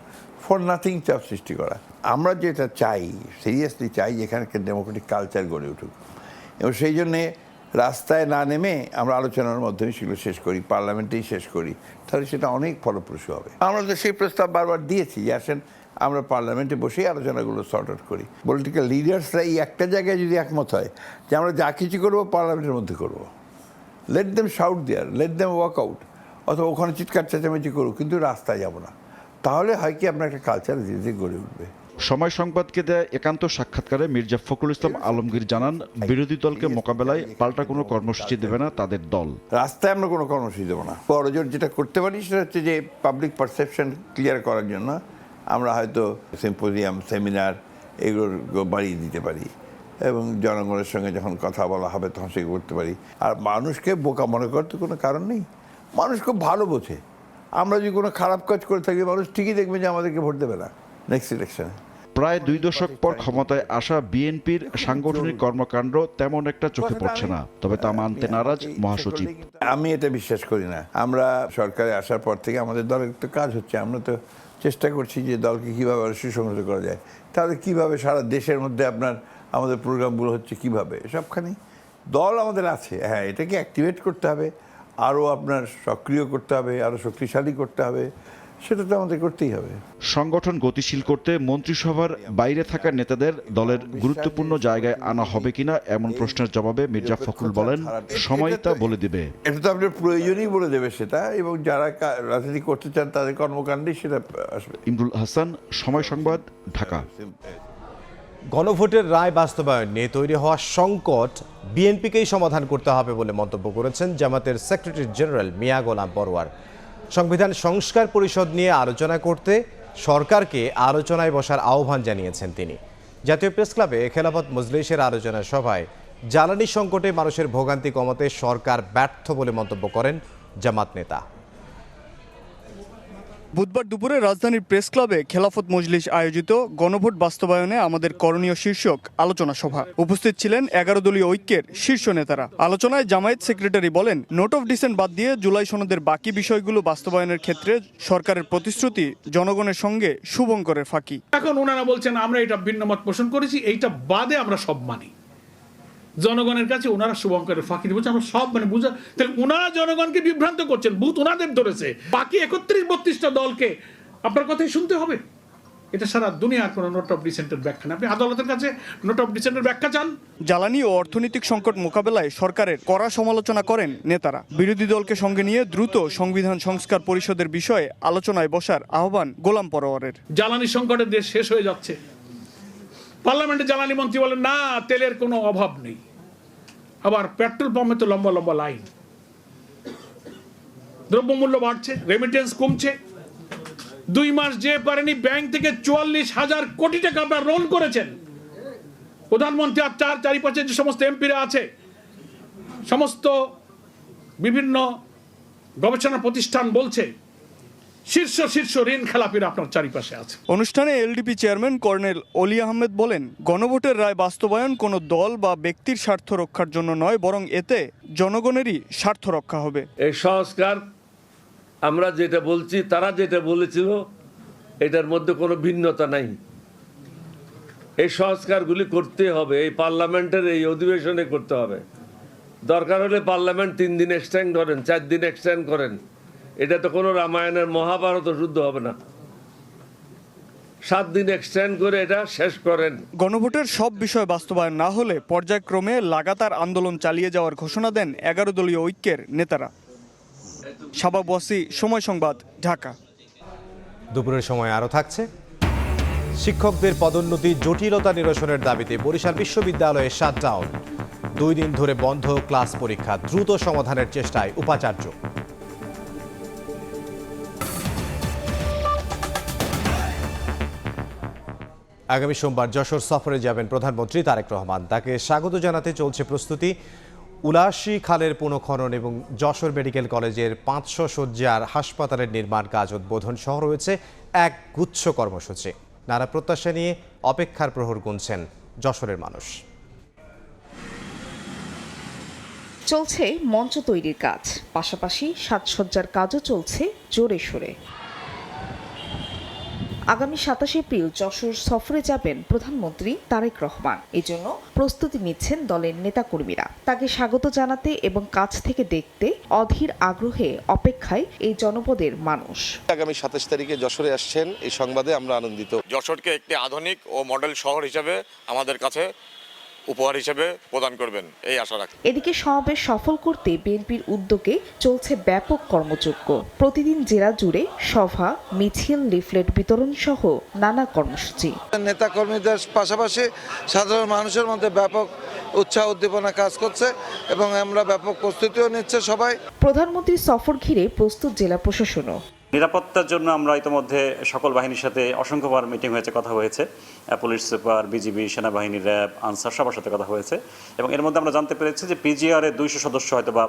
Speaker 10: ফর নাথিং চাপ সৃষ্টি করা। আমরা যেটা চাই, সিরিয়াসলি চাই, যেখানকার ডেমোক্রেটিক কালচার গড়ে উঠুক, এবং সেই জন্যে রাস্তায় না নেমে আমরা আলোচনার মাধ্যমে সেগুলো শেষ করি, পার্লামেন্টেই শেষ করি, তাহলে সেটা অনেক ফলপ্রসূ হবে। আমরা তো সেই প্রস্তাব বারবার দিয়েছি যে আসেন আমরা পার্লামেন্টে বসেই আলোচনাগুলো সর্ট আউট করি। পলিটিক্যাল লিডার্সরা এই একটা জায়গায় যদি একমত হয় যে আমরা যা কিছু করবো পার্লামেন্টের মধ্যে করবো, লেট দেম শাউট দেয়ার, লেট দেম ওয়াক আউট, অথবা ওখানে চিৎকার চেঁচামেচি করুক, কিন্তু রাস্তায় যাব না, তাহলে হয় কি আপনার একটা কালচার ধীরে ধীরে গড়ে উঠবে।
Speaker 9: সময় সংবাদকে দেয়া একান্ত সাক্ষাৎকারে মির্জা ফখরুল ইসলাম আলমগীর জানান, বিরোধী দলকে মোকাবেলায় পাল্টা কোনো কর্মসূচি দেবে না তাদের দল।
Speaker 10: রাস্তায় আমরা কোনো কর্মসূচি দেবো না। বড়জোর যেটা করতে পারি সেটা হচ্ছে যে পাবলিক পারসেপশন ক্লিয়ার করার জন্য আমরা হয়তো সিম্পোজিয়াম, সেমিনার এগুলোর বাড়িয়ে দিতে পারি, এবং জনগণের সঙ্গে যখন কথা বলা হবে তখন সেগুলো করতে পারি। আর মানুষকে বোকা মনে করতে কোনো কারণ নেই, মানুষ খুব ভালো বোঝে। আমরা যদি কোনো খারাপ কাজ করে থাকি, মানুষ ঠিকই দেখবে যে আমাদেরকে ভোট দেবে না নেক্সট ইলেকশনে।
Speaker 9: প্রায় 2 দশক পর ক্ষমতায় আসা বিএনপির সাংগঠনিক কর্মকাণ্ড তেমন একটা চোখে পড়ছে না, তবে তা মানতে নারাজ মহাসচিব।
Speaker 10: আমি এটা বিশ্বাস করি না। আমরা সরকারে আসার পর থেকে আমাদের দলের তো কাজ হচ্ছে, আমরা তো চেষ্টা করছি যে দলকে কীভাবে আরও সুসংহত করা যায়, তাহলে কীভাবে সারা দেশের মধ্যে আমাদের প্রোগ্রামগুলো হচ্ছে কীভাবে, সবখানেই দল আমাদের আছে। হ্যাঁ, এটাকে অ্যাক্টিভেট করতে হবে, আরও সক্রিয় করতে হবে, আরও শক্তিশালী করতে হবে, সেটা তো আমাদের করতেই হবে।
Speaker 9: সংগঠন গতিশীল করতে মন্ত্রিসভার বাইরে থাকা নেতাদের দলের গুরুত্বপূর্ণ জায়গায় আনা হবে কিনা এমন প্রশ্নের জবাবে মির্জা ফখরুল বলেন, সময় তা বলে দেবে।
Speaker 10: এটা তো আপনার প্রয়োজনই বলে দেবে সেটা, এবং যারা রাজনীতি করতে চান তাদের কর্মকাণ্ডেই সেটা আসবে।
Speaker 9: ইমরুল হাসান, সময় সংবাদ, ঢাকা।
Speaker 1: গণভোটের রায় বাস্তবায়ন নিয়ে তৈরি হওয়া সংকট বিএনপিকেই সমাধান করতে হবে বলে মন্তব্য করেছেন জামাতের সেক্রেটারি জেনারেল মিয়া গোলাম পরোয়ার। সংবিধান সংস্কার পরিষদ নিয়ে আলোচনা করতে সরকারকে আলোচনায় বসার আহ্বান জানিয়েছেন তিনি। জাতীয় প্রেস ক্লাবে খেলাফত মজলিসের আলোচনা সভায় জ্বালানি সংকটে মানুষের ভোগান্তি কমাতে সরকার ব্যর্থ বলে মন্তব্য করেন জামাত নেতা।
Speaker 7: বুধবার দুপুরে রাজধানীর প্রেস ক্লাবে খেলাফত মজলিস আয়োজিত গণভোট বাস্তবায়নে আমাদের করণীয় শীর্ষক আলোচনা সভা। উপস্থিত ছিলেন 11 দলীয় ঐক্যের শীর্ষ নেতারা। আলোচনায় জামায়াত সেক্রেটারি বলেন, নোট অফ ডিসেন্ট বাদ দিয়ে জুলাই সনদের বাকি বিষয়গুলো বাস্তবায়নের ক্ষেত্রে সরকারের প্রতিশ্রুতি জনগণের সঙ্গে শুভঙ্করের ফাঁকি।
Speaker 11: এখন ওনারা বলছেন আমরা এটা ভিন্নমত পোষণ করেছি, এইটা বাদে আমরা সব মানি। জনগণের কাছে ওনারা শুভঙ্করের ফাঁকি বলছে আমরা সব মানে বুঝা, তাহলে ওনারা জনগণকে বিভ্রান্ত করছেন, বুথ ওনাদের ধরেছে, বাকি 31-32টা দলকে আপনার কথাই শুনতে হবে। এটা সারা দুনিয়ার কোনো নোট অফ ডিসেন্টের ব্যাখ্যা না। আপনি আদালতের কাছে নোট অফ ডিসেন্টের ব্যাখ্যা চান।
Speaker 7: জ্বালানি ও অর্থনৈতিক সংকট মোকাবেলায় সরকারের কড়া সমালোচনা করেন নেতারা। বিরোধী দলকে সঙ্গে নিয়ে দ্রুত সংবিধান সংস্কার পরিষদের বিষয়ে আলোচনায় বসার আহ্বান গোলাম পরোয়ারের।
Speaker 11: জ্বালানি সংকটের দেশ শেষ হয়ে যাচ্ছে, পার্লামেন্টে জ্বালানি মন্ত্রী বলেন না তেলের কোনো অভাব নেই, আবার পেট্রোল পাম্পে তো লম্বা লম্বা লাইন। দ্রব্যমূল্য বাড়ছে, রেমিটেন্স কমছে। 2 মাস যে পারেনি ব্যাংক থেকে 44,000 কোটি টাকা আপনার লোন করেছেন। প্রধানমন্ত্রী আর চারিপাশে যে সমস্ত এমপিরা আছে, সমস্ত বিভিন্ন গবেষণা প্রতিষ্ঠান বলছে শীর্ষ ঋণ খেলাপিরা আপনার চারিপাশে আছে।
Speaker 4: অনুষ্ঠানে এলডিপি চেয়ারম্যান কর্নেল অলি আহমেদ বলেন, গণভোটের রায় বাস্তবায়ন কোনো দল বা ব্যক্তির স্বার্থ রক্ষার জন্য নয়, বরং এতে জনগণেরই স্বার্থ রক্ষা হবে।
Speaker 5: এই সংস্কার আমরা যেটা বলছি, তারা যেটা বলেছিল, এটার মধ্যে কোনো ভিন্নতা নাই। এই সংস্কারগুলি করতে হবে, এই পার্লামেন্টের এই অধিবেশনে করতে হবে। দরকার হলে পার্লামেন্ট 3 দিন এক্সটেন্ড করেন, 4 দিন এক্সটেন্ড করেন। এটা তো কোনো রামায়ণের মহাভারত শুদ্ধ হবে না। 7 দিন এক্সটেন্ড করে এটা শেষ করেন।
Speaker 4: গণভোটের সব বিষয় বাস্তবায়ন না হলে পর্যায়ক্রমে লাগাতার আন্দোলন চালিয়ে যাওয়ার ঘোষণা দেন 11 দলীয় ঐক্যের নেতারা। শাবাব ওয়াসি, সময় সংবাদ, ঢাকা।
Speaker 1: দুপুরের সময় আরও থাকছে, শিক্ষকদের পদোন্নতি জটিলতা নিরসনের দাবিতে বরিশাল বিশ্ববিদ্যালয়ে শাটডাউন। 2 দিন ধরে বন্ধ ক্লাস পরীক্ষা, দ্রুত সমাধানের চেষ্টায় উপাচার্য। আগামী সোমবার যশোর সফরে যাবেন প্রধানমন্ত্রী তারেক রহমান। তাকে স্বাগত জানাতে চলছে প্রস্তুতি। উলাসী খালের পুনঃখনন এবং যশোর মেডিকেল কলেজের 500 শয্যার হাসপাতালের নির্মাণ কাজ উদ্বোধন সহ রয়েছে এক গুচ্ছ কর্মসূচি। নানা প্রত্যাশা নিয়ে অপেক্ষার প্রহর গুনছেন যশোরের মানুষ।
Speaker 12: চলছে মঞ্চ তৈরির কাজ, পাশাপাশি সাজসজ্জার কাজও চলছে জোরে সোরে। আগামী 27 এপ্রিল যশোর সফরে যাবেন প্রধানমন্ত্রী তারেক রহমান। এজন্য প্রস্তুতি নিচ্ছেন দলের নেতাকর্মীরা। তাকে স্বাগত জানাতে এবং কাছ থেকে দেখতে অধীর আগ্রহে অপেক্ষায় এই জনপদের মানুষ।
Speaker 15: আগামী 27 তারিখে যশোরে আসছেন, এই সংবাদে আমরা আনন্দিত। যশোরকে একটি আধুনিক ও মডেল শহর হিসেবে আমাদের কাছে উপহার হিসেবে প্রদান করবেন, এই আশা রাখি।
Speaker 12: এদিকে সমাবেশ সফল করতে বিএনপির উদ্যোগে চলছে ব্যাপক কর্মযজ্ঞ। প্রতিদিন জেলা জুড়ে সভা, মিছিল, লিফলেট বিতরণ সহ নানা কর্মসূচি।
Speaker 16: নেতা কর্মীদের পাশাপাশি সাধারণ মানুষের মধ্যে ব্যাপক উৎসাহ উদ্দীপনা কাজ করছে এবং আমরা ব্যাপক প্রস্তুতিও নিচ্ছে সবাই।
Speaker 12: প্রধানমন্ত্রীর সফর ঘিরে প্রস্তুত জেলা প্রশাসনও।
Speaker 17: নিরাপত্তার জন্য আমরা ইতিমধ্যে সকল বাহিনীর সাথে অসংখ্যবার মিটিং হয়েছে, কথা হয়েছে। পুলিশ সুপার, বিজিবি, সেনাবাহিনী, র্যাব, আনসার সবার সাথে কথা হয়েছে এবং এর মধ্যে আমরা জানতে পেরেছি যে পিজিআর এর 200 সদস্য হয়তো বা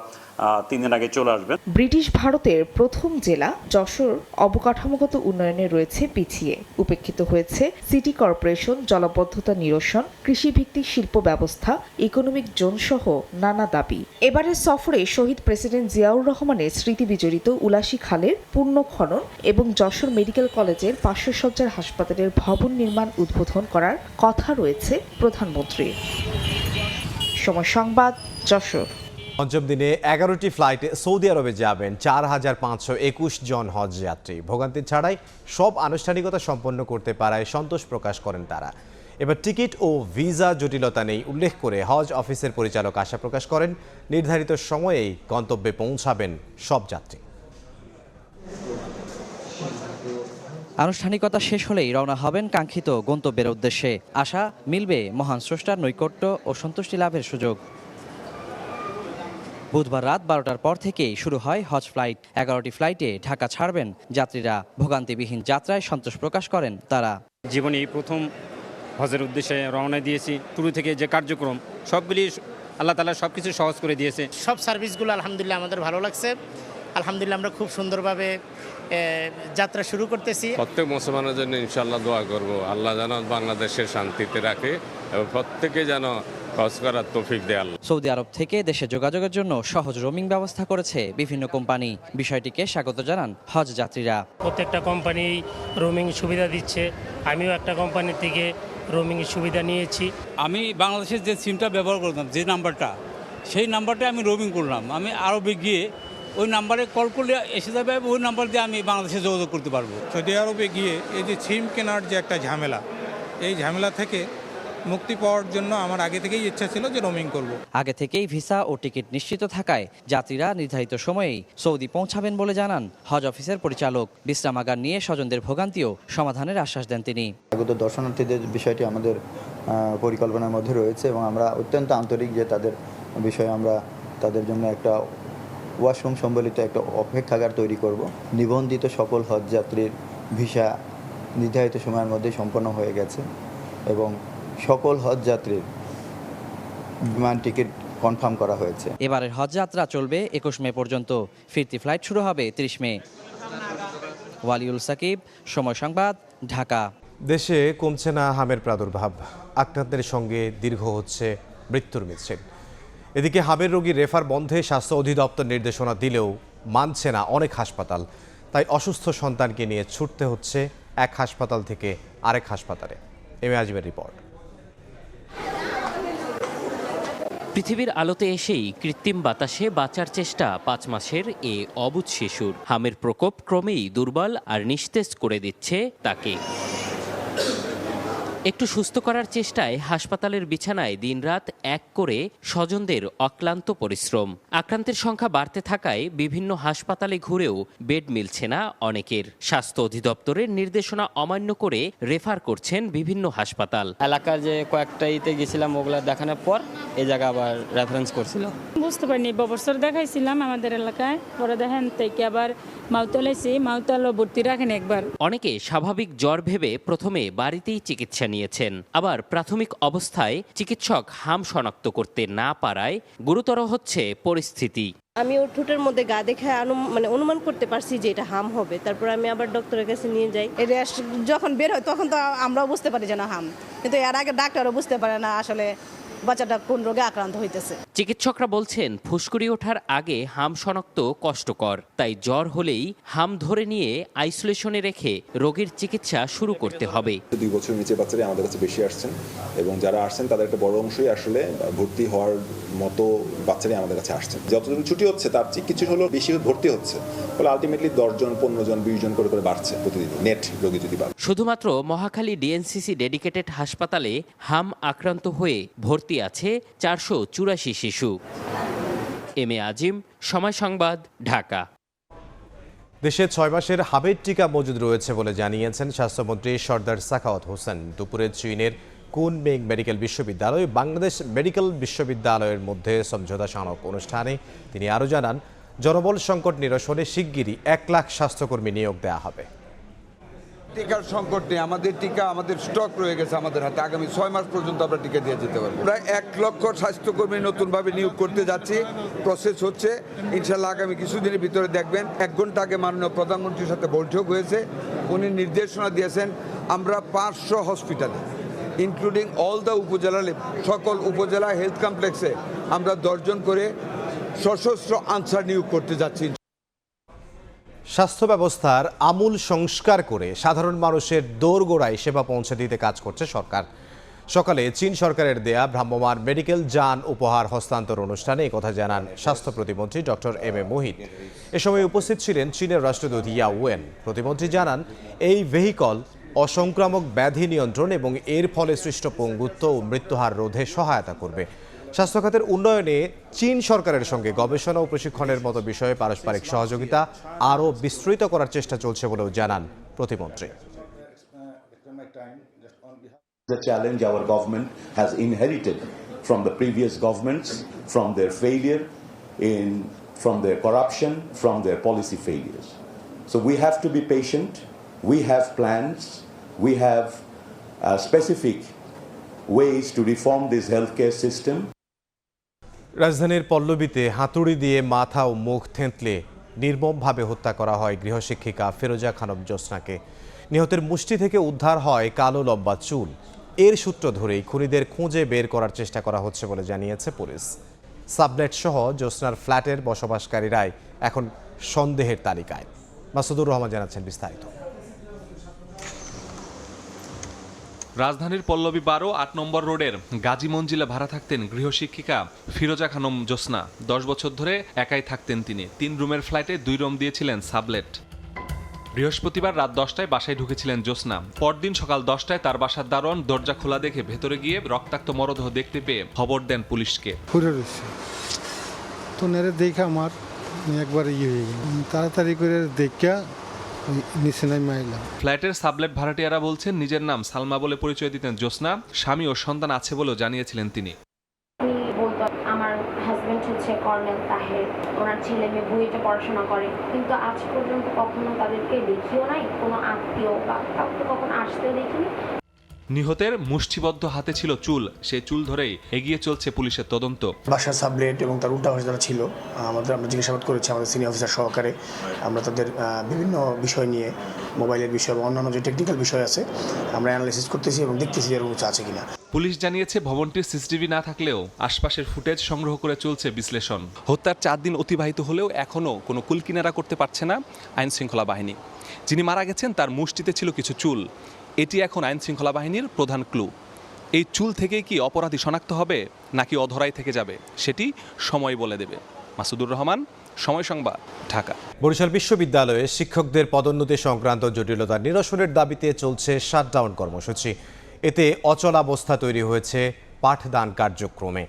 Speaker 17: 3 দিন আগে চলে আসবেন।
Speaker 12: ব্রিটিশ ভারতের প্রথম জেলা যশোর অবকাঠামোগত উন্নয়নে রয়েছে পিছিয়ে। উপেক্ষিত হয়েছে সিটি কর্পোরেশন, জলাবদ্ধতা নিরসন, কৃষিভিত্তিক শিল্প ব্যবস্থা, ইকোনমিক জোন সহ নানা দাবি। এবারের সফরে শহীদ প্রেসিডেন্ট জিয়াউর রহমানের স্মৃতি বিজড়িত উলাসী খালের পুনঃখনন এবং যশোর মেডিকেল কলেজের 500 শয্যার হাসপাতালের ভবন নির্মাণ উদ্বোধন করার কথা রয়েছে প্রধানমন্ত্রীর। সময় সংবাদ, যশোর।
Speaker 1: পঞ্চম দিনে 11টি ফ্লাইটে সৌদি আরবে যাবেন 4521 জন হজ যাত্রী। ভোগান্তি ছাড়াই সব আনুষ্ঠানিকতা সম্পন্ন করতে পারায় সন্তোষ প্রকাশ করেন তারা। এবার টিকিট ও ভিসা জটিলতা নেই উল্লেখ করে হজ অফিসের পরিচালক আশা প্রকাশ করেন নির্ধারিত সময়েই গন্তব্যে পৌঁছাবেন সব যাত্রী।
Speaker 19: আনুষ্ঠানিকতা শেষ হলেই রওনা হবেন কাঙ্ক্ষিত গন্তব্যের উদ্দেশ্যে। আশা মিলবে মহান স্রষ্টার নৈকট্য ও সন্তুষ্টি লাভের সুযোগ। বুধবার রাত 12টার পর থেকেই শুরু হয় হজ ফ্লাইট। 11টি ফ্লাইটে ঢাকা ছাড়বেন যাত্রীরা। ভোগান্তিবিহীন যাত্রায় সন্তোষ প্রকাশ করেন তারা।
Speaker 21: জীবনে প্রথম হজের উদ্দেশ্যে রওনা দিয়েছি। শুরু থেকে যে কার্যক্রম সবগুলি আল্লাহ তাআলা সবকিছু সহজ করে দিয়েছে।
Speaker 29: সব সার্ভিসগুলো আলহামদুলিল্লাহ আমাদের ভালো লাগছে। আলহামদুলিল্লাহ আমরা খুব সুন্দরভাবে যাত্রা শুরু করতেছি।
Speaker 30: প্রত্যেক মুসলমানের জন্য ইনশাআল্লাহ দোয়া করব, আল্লাহ যেন বাংলাদেশের শান্তিতে রাখে এবং প্রত্যেকে যেন হজ করার তৌফিক দেয় আল্লাহ।
Speaker 19: সৌদি আরব থেকে দেশে যোগাযোগের জন্য সহজ রোমিং ব্যবস্থা করেছে বিভিন্ন কোম্পানি। বিষয়টিকে স্বাগত জানান হজ যাত্রীরা।
Speaker 31: প্রত্যেকটা কোম্পানি রোমিং সুবিধা দিচ্ছে, আমিও একটা কোম্পানির থেকে রোমিং সুবিধা নিয়েছি।
Speaker 32: আমি বাংলাদেশের যে সিমটা ব্যবহার করতাম, যে নাম্বারটা, সেই নাম্বারটা আমি রোমিং করলাম। আমি আরবে গিয়ে ওই নাম্বারে কল করলে এসে যাবে, ওই নাম্বার দিয়ে আমি বাংলাদেশে যোগাযোগ করতে পারবো।
Speaker 33: সৌদি আরবে গিয়ে এই যে সিম কেনার যে একটা ঝামেলা, এই ঝামেলা থেকে মুক্তি পাওয়ার জন্য আমার আগে থেকেই ইচ্ছা ছিল যে রোমিং করব।
Speaker 19: আগে থেকেই ভিসা ও টিকিট নিশ্চিত থাকায় যাত্রীরা নির্ধারিত সময়েই সৌদি পৌঁছাবেন বলে জানান হজ অফিসের পরিচালক। বিশ্রামাগার নিয়ে স্বজনদের ভোগান্তিও সমাধানের আশ্বাস দেন তিনি।
Speaker 34: আগত দর্শনার্থীদের বিষয়টি আমাদের পরিকল্পনার মধ্যে রয়েছে এবং আমরা অত্যন্ত আন্তরিক যে তাদের বিষয়ে আমরা তাদের জন্য একটা ওয়াশরুম সম্বলিত একটা অপেক্ষাগার তৈরি করব। নিবন্ধিত সকল হজ যাত্রীর ভিসা নির্ধারিত সময়ের মধ্যে সম্পন্ন হয়ে গেছে এবং সকল হজ যাত্রীর বিমান টিকিট কনফার্ম করা হয়েছে।
Speaker 19: এবারের হজ যাত্রা চলবে 21 মে পর্যন্ত। ফিরতি ফ্লাইট শুরু হবে 30 মে। ওয়ালিউল সাকিব, সময় সংবাদ, ঢাকা।
Speaker 1: দেশে কমছে না হামের প্রাদুর্ভাব, আক্রান্তের সঙ্গে দীর্ঘ হচ্ছে মৃত্যুর মিছিল। এদিকে হামের রোগীর রেফার বন্ধে স্বাস্থ্য অধিদপ্তর নির্দেশনা দিলেও মানছে না অনেক হাসপাতাল। তাই অসুস্থ সন্তানকে নিয়ে ছুটতে হচ্ছে এক হাসপাতাল থেকে আরেক হাসপাতালে। M A আজিমের report.
Speaker 2: পৃথিবীর আলোতে এসেই কৃত্রিম বাতাসে বাঁচার চেষ্টা 5 মাসের এ অবুঝ শিশুর। হামের প্রকোপ ক্রমেই দুর্বল আর নিস্তেজ করে দিচ্ছে তাকে। একটু সুস্থ করার চেষ্টায় হাসপাতালের বিছানায় দিনরাত এক করে স্বজনদের অক্লান্ত পরিশ্রম। আক্রান্তের সংখ্যা বাড়তে থাকায় বিভিন্ন হাসপাতালে ঘুরেও বেড মিলছে না অনেকের। স্বাস্থ্য অধিদপ্তরের নির্দেশনা অমান্য করে রেফার করছেন বিভিন্ন হাসপাতাল।
Speaker 3: এলাকার যে কয়েকটা ইতে গেছিলাম ওগুলা দেখানোর পর এই জায়গা আবার রেফারেন্স করছিল।
Speaker 6: বুঝতে পারিনি, বছর দেখাইছিলাম আমাদের এলাকায়, পরে দেখেন থেকে আবার মাউতলাইছি, মাউতলা ভর্তি রাখেন একবার।
Speaker 2: অনেকে স্বাভাবিক জ্বর ভেবে প্রথমে বাড়িতেই চিকিৎসা নিয়েছেন, আবার প্রাথমিক অবস্থায় চিকিৎসক হাম শনাক্ত করতে না পারায় গুরুতর হচ্ছে পরিস্থিতি।
Speaker 8: আমি ওর ঠোঁটের মধ্যে গা দেখে অনুমান করতে পারছি যে এটা হাম হবে, তারপর আমি আবার ডক্টরের কাছে নিয়ে যাই।
Speaker 13: এটা যখন বের হয় তখন তো আমরাও বুঝতে পারি যে না হাম, কিন্তু এর আগে ডাক্তারও বুঝতে পারে না আসলে বাচ্চাটা কোন রোগে আক্রান্ত হইতেছে।
Speaker 2: চিকিৎসকরা বলছেন ফুসকুড়ি ওঠার আগে হাম শনাক্ত কষ্টকর, তাই জ্বর হলেই হাম ধরে নিয়ে আইসোলেশনে রেখে রোগীর চিকিৎসা শুরু করতে হবে।
Speaker 14: 2 বছর নিচে বাচ্চারা আমাদের কাছে বেশি আসছেন এবং যারা আসছেন তাদের একটা বড় অংশই আসলে ভর্তি হওয়ার মতো বাচ্চারাই আমাদের কাছে আসছেন। যতদিন ছুটি হচ্ছে তার চেয়ে কিছু হলো বেশি ভর্তি হচ্ছে, ফলে আলটিমেটলি 10 জন 15 জন 20 জন করে বাড়ছে প্রতিদিন নেট রোগী যদি বাড়ে।
Speaker 2: শুধুমাত্র মহাখালী ডিএনসিসি ডেডিকেটেড হাসপাতালে হাম আক্রান্ত হয়ে ভর্তি আছে 484 শিশু। এম এ আজিম, সময় সংবাদ, ঢাকা।
Speaker 1: দেশে 6 মাসের হাবের টিকা মজুদ রয়েছে বলে জানিয়েছেন স্বাস্থ্যমন্ত্রী সর্দার সাখাওয়াত হোসেন। দুপুরে চীনের কুনমিং মেডিকেল বিশ্ববিদ্যালয় বাংলাদেশ মেডিকেল বিশ্ববিদ্যালয়ের মধ্যে সমঝোতা স্মারক অনুষ্ঠানে তিনি আরও জানান, জনবল সংকট নিরসনে শিগগিরই 1 লাখ স্বাস্থ্যকর্মী নিয়োগ দেওয়া হবে।
Speaker 20: টিকার সংকট নেই, আমাদের টিকা আমাদের স্টক রয়ে গেছে আমাদের হাতে, আগামী 6 মাস পর্যন্ত আমরা টিকা দিয়ে যেতে পারবো। প্রায় 1 লক্ষ স্বাস্থ্যকর্মী নতুনভাবে নিয়োগ করতে যাচ্ছি, প্রসেস হচ্ছে। ইনশাল্লাহ আগামী কিছুদিনের ভিতরে দেখবেন। 1 ঘন্টা আগে মাননীয় প্রধানমন্ত্রীর সাথে বৈঠক হয়েছে, উনি নির্দেশনা দিয়েছেন আমরা 500 হসপিটালে ইনক্লুডিং অল দ্য উপজেলা, সকল উপজেলা হেলথ কমপ্লেক্সে আমরা 10 জন করে সশস্ত্র আনসার নিয়োগ করতে যাচ্ছি।
Speaker 1: স্বাস্থ্য ব্যবস্থার আমূল সংস্কার করে সাধারণ মানুষের দোরগোড়ায় সেবা পৌঁছে দিতে কাজ করছে সরকার। সকালে চীন সরকারের দেয়া ভ্রাম্যমাণ মেডিকেল যান উপহার হস্তান্তর অনুষ্ঠানে একথা জানান স্বাস্থ্য প্রতিমন্ত্রী ডক্টর এম এ মোহিত। এ সময় উপস্থিত ছিলেন চীনের রাষ্ট্রদূত ইয়া ওয়েন। প্রতিমন্ত্রী জানান, এই ভেহিকল অসংক্রামক ব্যাধি নিয়ন্ত্রণ এবং এর ফলে সৃষ্ট পঙ্গুত্ব ও মৃত্যুহার রোধে সহায়তা করবে। স্বাস্থ্য খাতের উন্নয়নে চীন সরকারের সঙ্গে গবেষণা ও প্রশিক্ষণের মতো বিষয়ে পারস্পরিক সহযোগিতা আরও বিস্তৃত করার চেষ্টা চলছে বলেও জানান প্রতিমন্ত্রী।
Speaker 22: The challenge our government has inherited from the previous governments, from their failure from their corruption, from their policy failures. So we have to be patient. We have plans. We have specific ways to reform this healthcare system.
Speaker 1: রাজধানীর পল্লবীতে হাতুড়ি দিয়ে মাথা ও মুখ থেঁতলে নির্মমভাবে হত্যা করা হয় গৃহশিক্ষিকা ফিরোজা খানম জ্যোৎস্নাকে। নিহতের মুষ্টি থেকে উদ্ধার হয় কালো লম্বা চুল। এর সূত্র ধরেই খুনিদের খুঁজে বের করার চেষ্টা করা হচ্ছে বলে জানিয়েছে পুলিশ। সাবলেট সহ জ্যোৎস্নার ফ্ল্যাটের বসবাসকারীরাই এখন সন্দেহের তালিকায়। মাসুদুর রহমান জানাচ্ছেন বিস্তারিত।
Speaker 23: রাজধানীর পল্লবী 12-8 নম্বর রোডের গাজী মঞ্জিলে ভাড়া থাকতেন গৃহশিক্ষিকা ফিরোজা খানম জ্যোৎস্না। 10 বছর ধরে একাই থাকতেন তিনি। 3 রুমের ফ্ল্যাটে 2 রুম দিয়েছিলেন সাবলেট। বৃহস্পতিবার রাত 10টায় বাসায় ঢুকেছিলেন জ্যোৎস্না। পরদিন সকাল 10টায় তার বাসার দারোয়ান দরজা খোলা দেখে ভেতরে গিয়ে রক্তাক্ত মরদেহ দেখতে পেয়ে খবর দেন পুলিশকে।
Speaker 24: তো নেড়ে দেখে আমার একবার ইয়ে হয়ে গেল, তাড়াতাড়ি করে দেখা
Speaker 23: ফ্ল্যাটের সাবলেট ভাড়াটিয়ারা বলছেন, নিজের নাম সালমা বলে পরিচয় দিতেন জ্যোৎস্না। স্বামী ও সন্তান আছে বলেও জানিয়েছিলেন তিনি।
Speaker 25: আমার হাজবেন্ড হচ্ছে কর্নেল তাহের, ওনার ছেলে মেয়ে বুয়েটে পড়াশোনা করে, কিন্তু আজ পর্যন্ত কখনো তাদেরকে দেখিও নাই, কোনো আত্মীয় বা কাউকে কখনো আসতেও দেখিনি।
Speaker 23: নিহতের মুষ্টিবদ্ধ হাতে ছিল চুল, সেই চুল ধরেই এগিয়ে চলছে পুলিশের তদন্ত।
Speaker 4: বাসার সাবলেট এবং তার উল্টা পাশে যারা ছিল আমরা জিজ্ঞাসাবাদ করেছি আমাদের সিনিয়র অফিসার সহকারে। আমরা তাদের বিভিন্ন বিষয় নিয়ে, মোবাইলের বিষয় এবং অন্যান্য যে টেকনিক্যাল বিষয় আছে আমরা অ্যানালাইসিস করতেছি এবং দেখতেছি এর কিছু আছে কিনা।
Speaker 23: পুলিশ জানিয়েছে ভবনটির সিসিটিভি না থাকলেও আশপাশের ফুটেজ সংগ্রহ করে চলছে বিশ্লেষণ। হত্যার 4 দিন অতিবাহিত হলেও এখনও কোনো কুলকিনারা করতে পারছে না আইন শৃঙ্খলা বাহিনী। যিনি মারা গেছেন তার মুষ্টিতে ছিল কিছু চুল, এটি এখন আইন শৃঙ্খলা বাহিনীর প্রধান ক্লু। এই চুল থেকেই কি অপরাধী শনাক্ত হবে নাকি অধরাই থেকে যাবে সেটি সময় বলে দেবে। মাসুদুর রহমান, সময় সংবাদ, ঢাকা।
Speaker 1: বরিশাল বিশ্ববিদ্যালয়ে শিক্ষকদের পদোন্নতি সংক্রান্ত জটিলতা নিরসনের দাবিতে চলছে শাটডাউন কর্মসূচি। এতে অচলাবস্থা তৈরি হয়েছে পাঠদান কার্যক্রমে।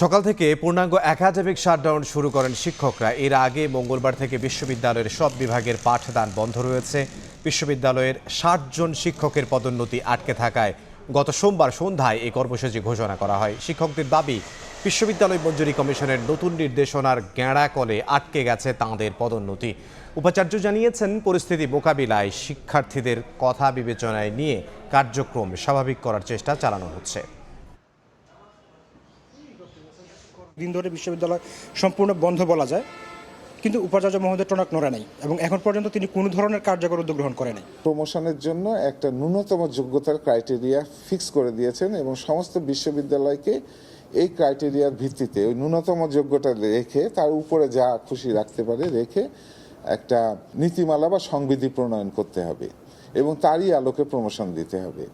Speaker 1: সকাল থেকে পূর্ণাঙ্গ একাডেমিক শাটডাউন শুরু করেন শিক্ষকরা। এর আগে মঙ্গলবার থেকে বিশ্ববিদ্যালয়ের সব বিভাগের পাঠদান বন্ধ রয়েছে। বিশ্ববিদ্যালয়ের 60 জন শিক্ষকের পদোন্নতি আটকে থাকায় গত সোমবার সন্ধ্যায় এই কর্মসূচি ঘোষণা করা হয়। শিক্ষকদের দাবি, বিশ্ববিদ্যালয় মঞ্জুরি কমিশনের নতুন নির্দেশনার গ্যাঁড়া কলে আটকে গেছে তাঁদের পদোন্নতি। উপাচার্য জানিয়েছেন, পরিস্থিতি মোকাবিলায় শিক্ষার্থীদের কথা বিবেচনায় নিয়ে কার্যক্রম স্বাভাবিক করার চেষ্টা চালানো হচ্ছে।
Speaker 5: দিন ধরে বিশ্ববিদ্যালয় সম্পূর্ণ বন্ধ বলা যায়, কিন্তু উপাচার্য মহোদয় টনক নড়ে নাই এবং এখন পর্যন্ত তিনি কোনো ধরনের কার্যকর উদ্যোগ গ্রহণ করে নাই।
Speaker 7: প্রমোশনের জন্য একটা ন্যূনতম যোগ্যতার ক্রাইটেরিয়া ফিক্স করে দিয়েছেন এবং সমস্ত বিশ্ববিদ্যালয়কে এই ক্রাইটেরিয়ার ভিত্তিতে ওই ন্যূনতম যোগ্যতা রেখে তার উপরে যা খুশি রাখতে পারে রেখে একটা নীতিমালা বা সংবিধি প্রণয়ন করতে হবে এবং তারই আলোকে প্রমোশন দিতে হবে।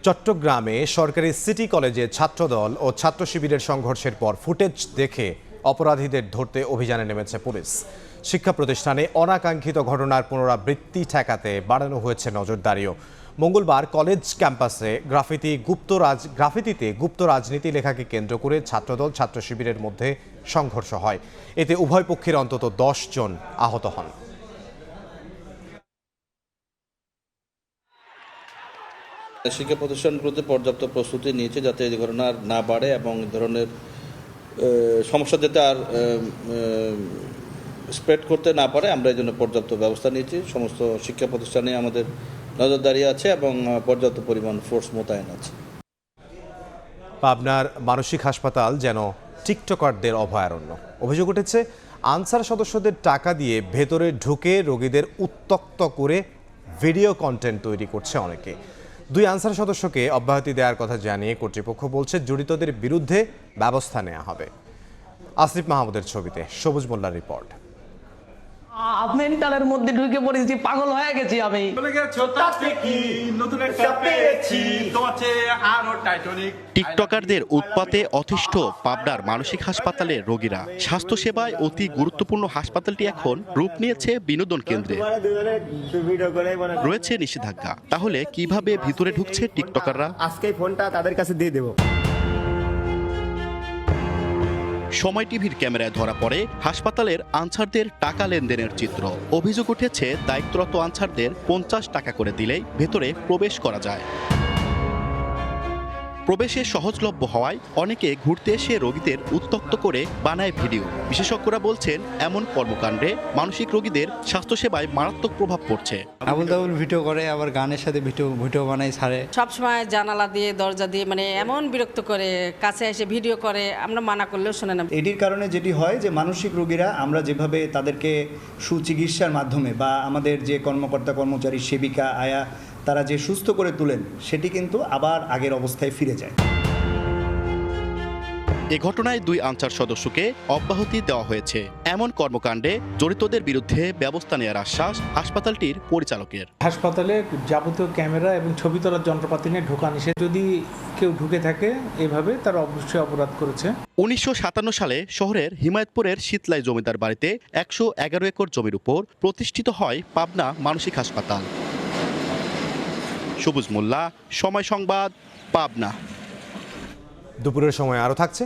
Speaker 1: চট্টগ্রামে সরকারি সিটি কলেজে ছাত্রদল ও ছাত্র শিবিরের সংঘর্ষের পর ফুটেজ দেখে অপরাধীদের ধরতে অভিযানে নেমেছে পুলিশ। শিক্ষা প্রতিষ্ঠানে অনাকাঙ্ক্ষিত ঘটনার পুনরাবৃত্তি ঠেকাতে বাড়ানো হয়েছে নজরদারিও। মঙ্গলবার কলেজ ক্যাম্পাসে গ্রাফিতিতে গুপ্ত রাজনীতি লেখাকে কেন্দ্র করে ছাত্রদল ছাত্র শিবিরের মধ্যে সংঘর্ষ হয়। এতে উভয় পক্ষের অন্তত 10 জন আহত হন।
Speaker 9: শিক্ষা প্রতিষ্ঠানগুলোতে পর্যাপ্ত প্রস্তুতি নিয়েছে যাতে এই ঘটনা না বাড়ে এবং ধরনের সমস্যা যাতে আর স্প্রেড করতে না পারে আমরা এই জন্য পর্যাপ্ত ব্যবস্থা নিয়েছি। সমস্ত শিক্ষা প্রতিষ্ঠানে আমাদের নজরদারি আছে এবং পর্যাপ্ত পরিমাণ ফোর্স মোতায়েন আছে।
Speaker 1: পাবনার মানসিক হাসপাতাল যেন টিকটকারদের অভয়ারণ্য। অভিযোগ উঠেছে, আনসার সদস্যদের টাকা দিয়ে ভেতরে ঢুকে রোগীদের উত্ত্যক্ত করে ভিডিও কন্টেন্ট তৈরি করছে অনেকে। 2 আনসার সদস্যকে অব্যাহতি দেওয়ার কথা জানিয়ে কর্তৃপক্ষ বলছে জড়িতদের বিরুদ্ধে ব্যবস্থা নেওয়া হবে। আসিফ মাহমুদের ছবিতে সবুজ মোল্লার রিপোর্ট।
Speaker 10: মেন্টালের মধ্যে ঢুকে পড়েছি, পাগল হয়ে গেছি আমি।
Speaker 11: টিকটকারদের উৎপাতে অতিষ্ঠ পাবনার মানসিক হাসপাতালের রোগীরা। স্বাস্থ্যসেবায় অতি গুরুত্বপূর্ণ হাসপাতালটি এখন রূপ নিয়েছে বিনোদন কেন্দ্রে। রয়েছে নিষেধাজ্ঞা, তাহলে কিভাবে ভিতরে ঢুকছে টিকটকাররা?
Speaker 12: আজকে ফোনটা তাদের কাছে দিয়ে দেব।
Speaker 11: সময় টিভির ক্যামেরায় ধরা পড়ে হাসপাতালের আনসারদের টাকা লেনদেনের চিত্র। অভিযোগ উঠেছে, দায়িত্বরত আনসারদের 50 টাকা করে দিলেই ভেতরে প্রবেশ করা যায়। প্রবেশে সহজলভ্য হওয়ায় অনেকে ঘুরতে এসে রোগীদের উত্ত্যক্ত করে বানায় ভিডিও। বিশেষজ্ঞরা বলছেন, এমন কর্মকাণ্ডে মানসিক রোগীদের স্বাস্থ্যসেবায় মারাত্মক প্রভাব পড়ছে।
Speaker 10: আবুল তাবুল ভিডিও করে, আবার গানের সাথে ভিডিও বানাই ছাড়ে।
Speaker 15: সবসময় জানালা দিয়ে দরজা দিয়ে এমন বিরক্ত করে, কাছে এসে ভিডিও করে, আমরা মানা করলেও শোনে না।
Speaker 16: এটির কারণে যেটি হয় যে মানসিক রোগীরা আমরা যেভাবে তাদেরকে সুচিকিৎসার মাধ্যমে বা আমাদের যে কর্মকর্তা কর্মচারী সেবিকা আয়া তারা যে সুস্থ করে তুলেন সেটি কিন্তু আবার আগের অবস্থায় ফিরে যায়।
Speaker 11: এ ঘটনায় 2 আনসার সদস্যকে অব্যাহতি দেওয়া হয়েছে। এমন কর্মকাণ্ডে জড়িতদের বিরুদ্ধে ব্যবস্থা নেওয়ার আশ্বাস হাসপাতালটির পরিচালকের।
Speaker 17: হাসপাতালে যাবতীয় ক্যামেরা এবং ছবি তোলার যন্ত্রপাতি নিয়ে ঢোকা নিষেধ। যদি কেউ ঢুকে থাকে এভাবে, তারা অবশ্যই অপরাধ করেছে।
Speaker 11: 1957 সালে শহরের হিমায়তপুরের শীতলাই জমিদার বাড়িতে 111 একর জমির উপর প্রতিষ্ঠিত হয় পাবনা মানসিক হাসপাতাল। সবুজ মোল্লা, সময় সংবাদ, পাবনা।
Speaker 1: দুপুরের সময় আরও থাকছে।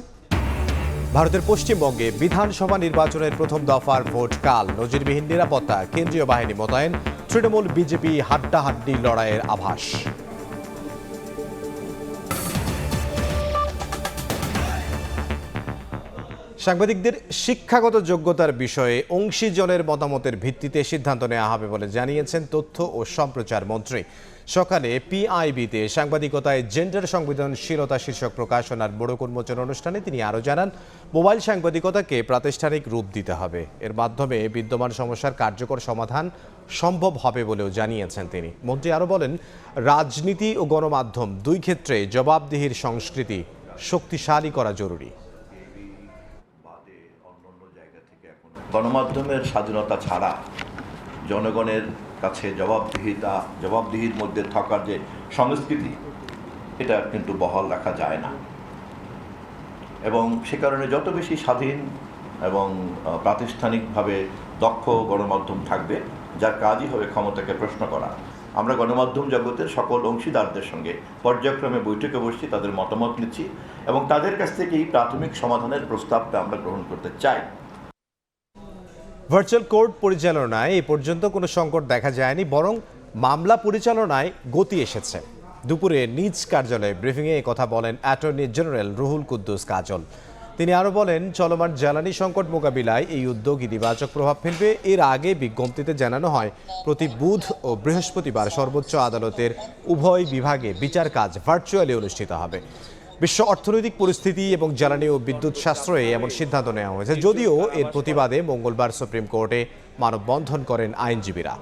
Speaker 1: ভারতের পশ্চিমবঙ্গে বিধানসভা নির্বাচনের প্রথম দফার ভোট কাল। নজিরবিহীন নিরাপত্তা, কেন্দ্রীয় বাহিনী মোতায়েন, তৃণমূল বিজেপি হাড্ডাহাড্ডি লড়াইয়ের আভাস। সাংবাদিকদের শিক্ষাগত যোগ্যতার বিষয়ে অংশীজনের মতামতের ভিত্তিতে সিদ্ধান্ত নেওয়া হবে বলে জানিয়েছেন তথ্য ও সম্প্রচার মন্ত্রী। সকালে পিআইবিতে সাংবাদিকতায় জেন্ডার সংবেদনশীলতা শীর্ষক প্রকাশনার মোড়ক উন্মোচন অনুষ্ঠানে তিনি আরও জানান, মোবাইল সাংবাদিকতাকে প্রাতিষ্ঠানিক রূপ দিতে হবে। এর মাধ্যমে বিদ্যমান সমস্যার কার্যকর সমাধান সম্ভব হবে বলেও জানিয়েছেন তিনি। মন্ত্রী আরও বলেন, রাজনীতি ও গণমাধ্যম দুই ক্ষেত্রে জবাবদিহির সংস্কৃতি শক্তিশালী করা জরুরি।
Speaker 22: গণমাধ্যমের স্বাধীনতা ছাড়া জনগণের কাছে জবাবদিহির মধ্যে থাকার যে সংস্কৃতি, এটা কিন্তু বহাল রাখা যায় না। এবং সে কারণে যত বেশি স্বাধীন এবং প্রাতিষ্ঠানিকভাবে দক্ষ গণমাধ্যম থাকবে, যার কাজই হবে ক্ষমতাকে প্রশ্ন করা। আমরা গণমাধ্যম জগতের সকল অংশীদারদের সঙ্গে পর্যায়ক্রমে বৈঠকে বসছি, তাদের মতামত নিচ্ছি এবং তাদের কাছ থেকেই প্রাথমিক সমাধানের প্রস্তাবটা আমরা গ্রহণ করতে চাই।
Speaker 1: ভার্চুয়াল কোর্ট পরিচালনায় এ পর্যন্ত কোনো সংকট দেখা যায়নি, বরং মামলা পরিচালনায় গতি এসেছে। দুপুরে নিজ কার্যালয়ে ব্রিফিংয়ে কথা বলেন অ্যাটর্নি জেনারেল রুহুল কুদ্দুস কাজল। তিনি আরও বলেন, চলমান জ্বালানি সংকট মোকাবিলায় এই উদ্যোগ ইতিবাচক প্রভাব ফেলবে। এর আগে বিজ্ঞপ্তিতে জানানো হয়, প্রতি বুধ ও বৃহস্পতিবার সর্বোচ্চ আদালতের উভয় বিভাগে বিচার কাজ ভার্চুয়ালি অনুষ্ঠিত হবে। বিশ্ব অর্থনৈতিক পরিস্থিতি এবং জ্বালানি ও বিদ্যুৎ সাশ্রয়ে এমন সিদ্ধান্ত নেওয়া হয়েছে, যদিও এর প্রতিবাদে মঙ্গলবার সুপ্রিম কোর্টে মানববন্ধন করেন আইনজীবীরা।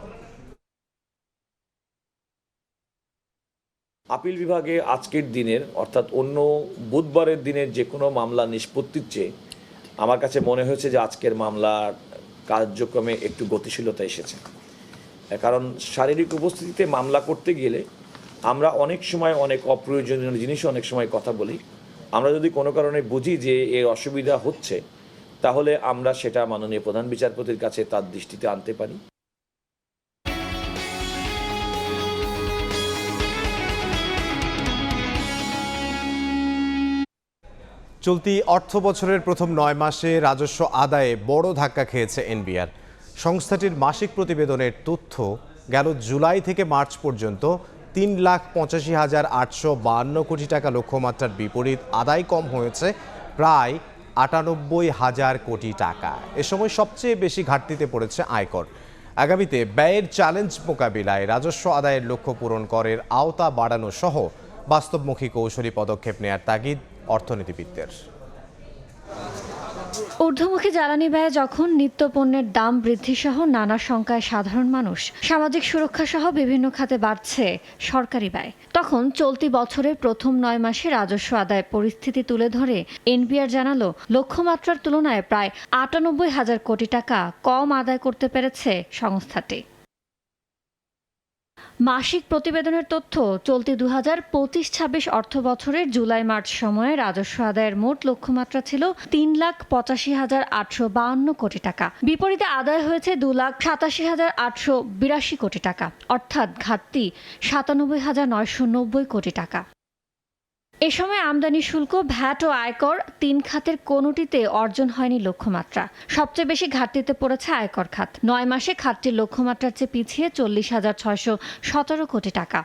Speaker 3: আপিল বিভাগে আজকের দিনের অর্থাৎ অন্য বুধবারের দিনের যে কোনো মামলা নিষ্পত্তির চেয়ে আমার কাছে মনে হয়েছে যে আজকের মামলার কার্যক্রমে একটু গতিশীলতা এসেছে। কারণ শারীরিক উপস্থিতিতে মামলা করতে গেলে আমরা অনেক সময় অনেক অপ্রয়োজনীয় জিনিস অনেক সময় কথা বলি। আমরা যদি কোনো কারণে বুঝি যে এর অসুবিধা হচ্ছে, তাহলে আমরা সেটা মাননীয় প্রধান বিচারপতির কাছে তার দৃষ্টিতে আনতে পারি।
Speaker 1: চলতি অর্থ বছরের প্রথম ৯ মাসে রাজস্ব আদায়ে বড় ধাক্কা খেয়েছে এনবিআর। সংস্থাটির মাসিক প্রতিবেদনের তথ্য, গেল জুলাই থেকে মার্চ পর্যন্ত ৩,৮৫,৮৫২ কোটি টাকা লক্ষ্যমাত্রার বিপরীত আদায় কম হয়েছে প্রায় ৯৮,০০০ কোটি টাকা। এ সময় সবচেয়ে বেশি ঘাটতিতে পড়েছে আয়কর। আগামীতে ব্যয়ের চ্যালেঞ্জ মোকাবিলায় রাজস্ব আদায়ের লক্ষ্য পূরণ করের আওতা বাড়ানো সহ বাস্তবমুখী কৌশলী পদক্ষেপ নেয়ার তাগিদ অর্থনীতিবিদদের।
Speaker 6: ঊর্ধ্বমুখী জ্বালানি ব্যয়ে যখন নিত্যপণ্যের দাম বৃদ্ধি সহ নানা শঙ্কায় সাধারণ মানুষ, সামাজিক সুরক্ষা সহ বিভিন্ন খাতে বাড়ছে সরকারি ব্যয়, তখন চলতি বছরের প্রথম ৯ মাসে রাজস্ব আদায় পরিস্থিতি তুলে ধরে এনবিআর জানালো, লক্ষ্যমাত্রার তুলনায় প্রায় ৯৮,০০০ কোটি টাকা কম আদায় করতে পেরেছে সংস্থাটি। মাসিক প্রতিবেদনের তথ্য, চলতি ২০২৫-২৬ অর্থ বছরের জুলাই মার্চ সময়ে রাজস্ব আদায়ের মোট লক্ষ্যমাত্রা ছিল ৩,৮৫,৮৫২ কোটি টাকা। বিপরীতে আদায় হয়েছে ২,৮৭,৮৮২ কোটি টাকা, অর্থাৎ ঘাটতি ৯৭,৯৯০ কোটি টাকা। এ সময় আমদানি শুল্ক, ভ্যাট ও আয়কর ৩ খাতের কোনোটিতে অর্জন হয়নি লক্ষ্যমাত্রা। সবচেয়ে বেশি ঘাটতিতে পড়েছে আয়কর খাত। ৯ মাসে খাতটির লক্ষ্যমাত্রার চেয়ে পিছিয়ে ৪০,৬১৭ কোটি টাকা।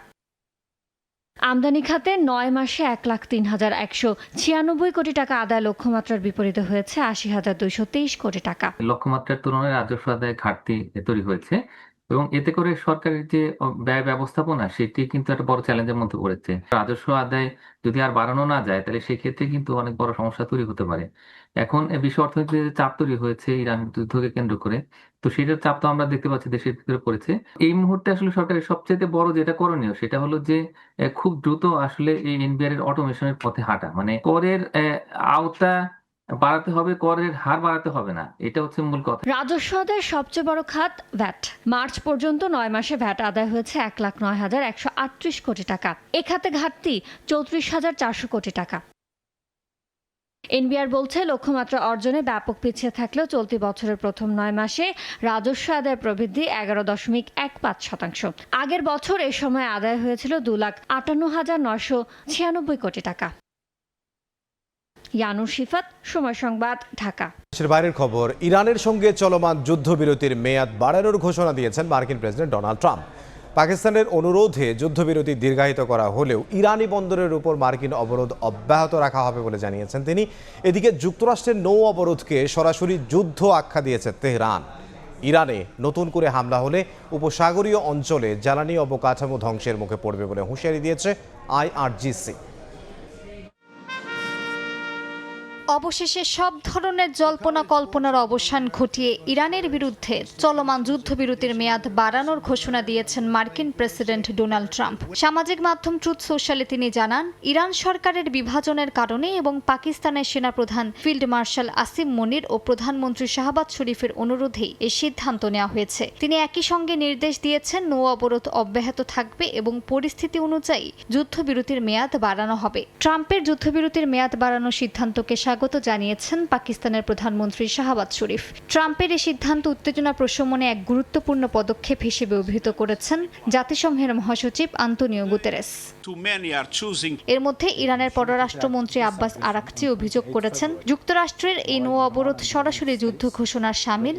Speaker 6: আমদানি খাতে ৯ মাসে ১,০৩,১৯৬ কোটি টাকা আদায় লক্ষ্যমাত্রার বিপরীতে হয়েছে ৮০,২২৩ কোটি টাকা।
Speaker 18: লক্ষ্যমাত্রার তুলনায় রাজস্ব আদায় ঘাটতি তৈরি হয়েছে এবং এতে করে সরকারের যে ব্যয় ব্যবস্থাপনা, সেটি কিন্তু একটা বড় চ্যালেঞ্জের মধ্যে পড়েছে। রাজস্ব আদায় যদি আর বাড়ানো না যায়, তাহলে সেই ক্ষেত্রে কিন্তু অনেক বড় সমস্যা তৈরি হতে পারে। এখন বিশ্ব অর্থনীতিতে চাপ তৈরি হয়েছে ইরান যুদ্ধকে কেন্দ্র করে, তো সেটার চাপ তো আমরা দেখতে পাচ্ছি দেশের ভিতরে পড়েছে। এই মুহূর্তে আসলে সরকারের সবচেয়ে বড় যেটা করণীয়, সেটা হলো যে খুব দ্রুত আসলে এই এনবিআর এর অটোমেশনের পথে হাঁটা, মানে করের আওতা বাড়াতে হবে, করের হার বাড়াতে হবে না, এটা হচ্ছে মূল কথা।
Speaker 6: রাজস্ব আদায়ের সবচেয়ে বড় খাত ভ্যাট। মার্চ পর্যন্ত ৯ মাসে ভ্যাট আদায় হয়েছে ১,০৯,১৩৮ কোটি টাকা। এ খাতে ঘাটতি ৩৪,৪০০ কোটি টাকা। এনবিআর বলছে, লক্ষ্যমাত্রা অর্জনে ব্যাপক পিছিয়ে থাকলেও চলতি বছরের প্রথম ৯ মাসে রাজস্ব আদায় প্রবৃদ্ধি ১১.১৫%। আগের বছর এ সময় আদায় হয়েছিল ২,৫৮,৯৯৬ কোটি টাকা। ইয়ানুর শিফাত, সময় সংবাদ, ঢাকা।
Speaker 1: দেশের বাইরের খবর, ইরানের সঙ্গে চলমান যুদ্ধবিরতির মেয়াদ বাড়ানোর ঘোষণা দিয়েছেন মার্কিন প্রেসিডেন্ট ডোনাল্ড ট্রাম্প। পাকিস্তানের অনুরোধে যুদ্ধবিরতি দীর্ঘায়িত করা হলেও ইরানি বন্দরের উপর মার্কিন অবরোধ অব্যাহত রাখা হবে বলে জানিয়েছেন তিনি। এদিকে যুক্তরাষ্ট্রের নৌ অবরোধকে সরাসরি যুদ্ধ আখ্যা দিয়েছে তেহরান। ইরানে নতুন করে হামলা হলে উপসাগরীয় অঞ্চলে জ্বালানি অবকাঠামো ধ্বংসের মুখে পড়বে বলে হুঁশিয়ারি দিয়েছে IRGC।
Speaker 8: অবশেষে সব ধরনের জল্পনা কল্পনার অবসান ঘটিয়ে ইরানের বিরুদ্ধে চলমান যুদ্ধবিরতির মেয়াদ বাড়ানোর ঘোষণা দিয়েছেন মার্কিন প্রেসিডেন্ট ডোনাল্ড ট্রাম্প। সামাজিক মাধ্যম ট্রুথ সোশ্যালে তিনি জানান, ইরান সরকারের বিভাজনের কারণে এবং পাকিস্তানের সেনাপ্রধান ফিল্ড মার্শাল আসিম মনির ও প্রধানমন্ত্রী শাহবাজ শরীফের অনুরোধেই এই সিদ্ধান্ত নেওয়া হয়েছে। তিনি একই সঙ্গে নির্দেশ দিয়েছেন নৌ অবরোধ অব্যাহত থাকবে এবং পরিস্থিতি অনুযায়ী যুদ্ধবিরতির মেয়াদ বাড়ানো হবে। ট্রাম্পের যুদ্ধবিরতির মেয়াদ বাড়ানোর সিদ্ধান্তকে স্বাগত জানিয়েছেন পাকিস্তানের প্রধানমন্ত্রী শাহবাজ শরীফ। ট্রাম্পের এই সিদ্ধান্ত উত্তেজনা প্রশমনে এক গুরুত্বপূর্ণ পদক্ষেপ হিসেবে অভিহিত করেছেন জাতিসংঘের মহাসচিব আন্তোনিও গুতেরেস। এর মধ্যে ইরানের পররাষ্ট্রমন্ত্রী আব্বাস আরাকচি অভিযোগ করেছেন, যুক্তরাষ্ট্রের এই নৌ অবরোধ সরাসরি যুদ্ধ ঘোষণার শামিল।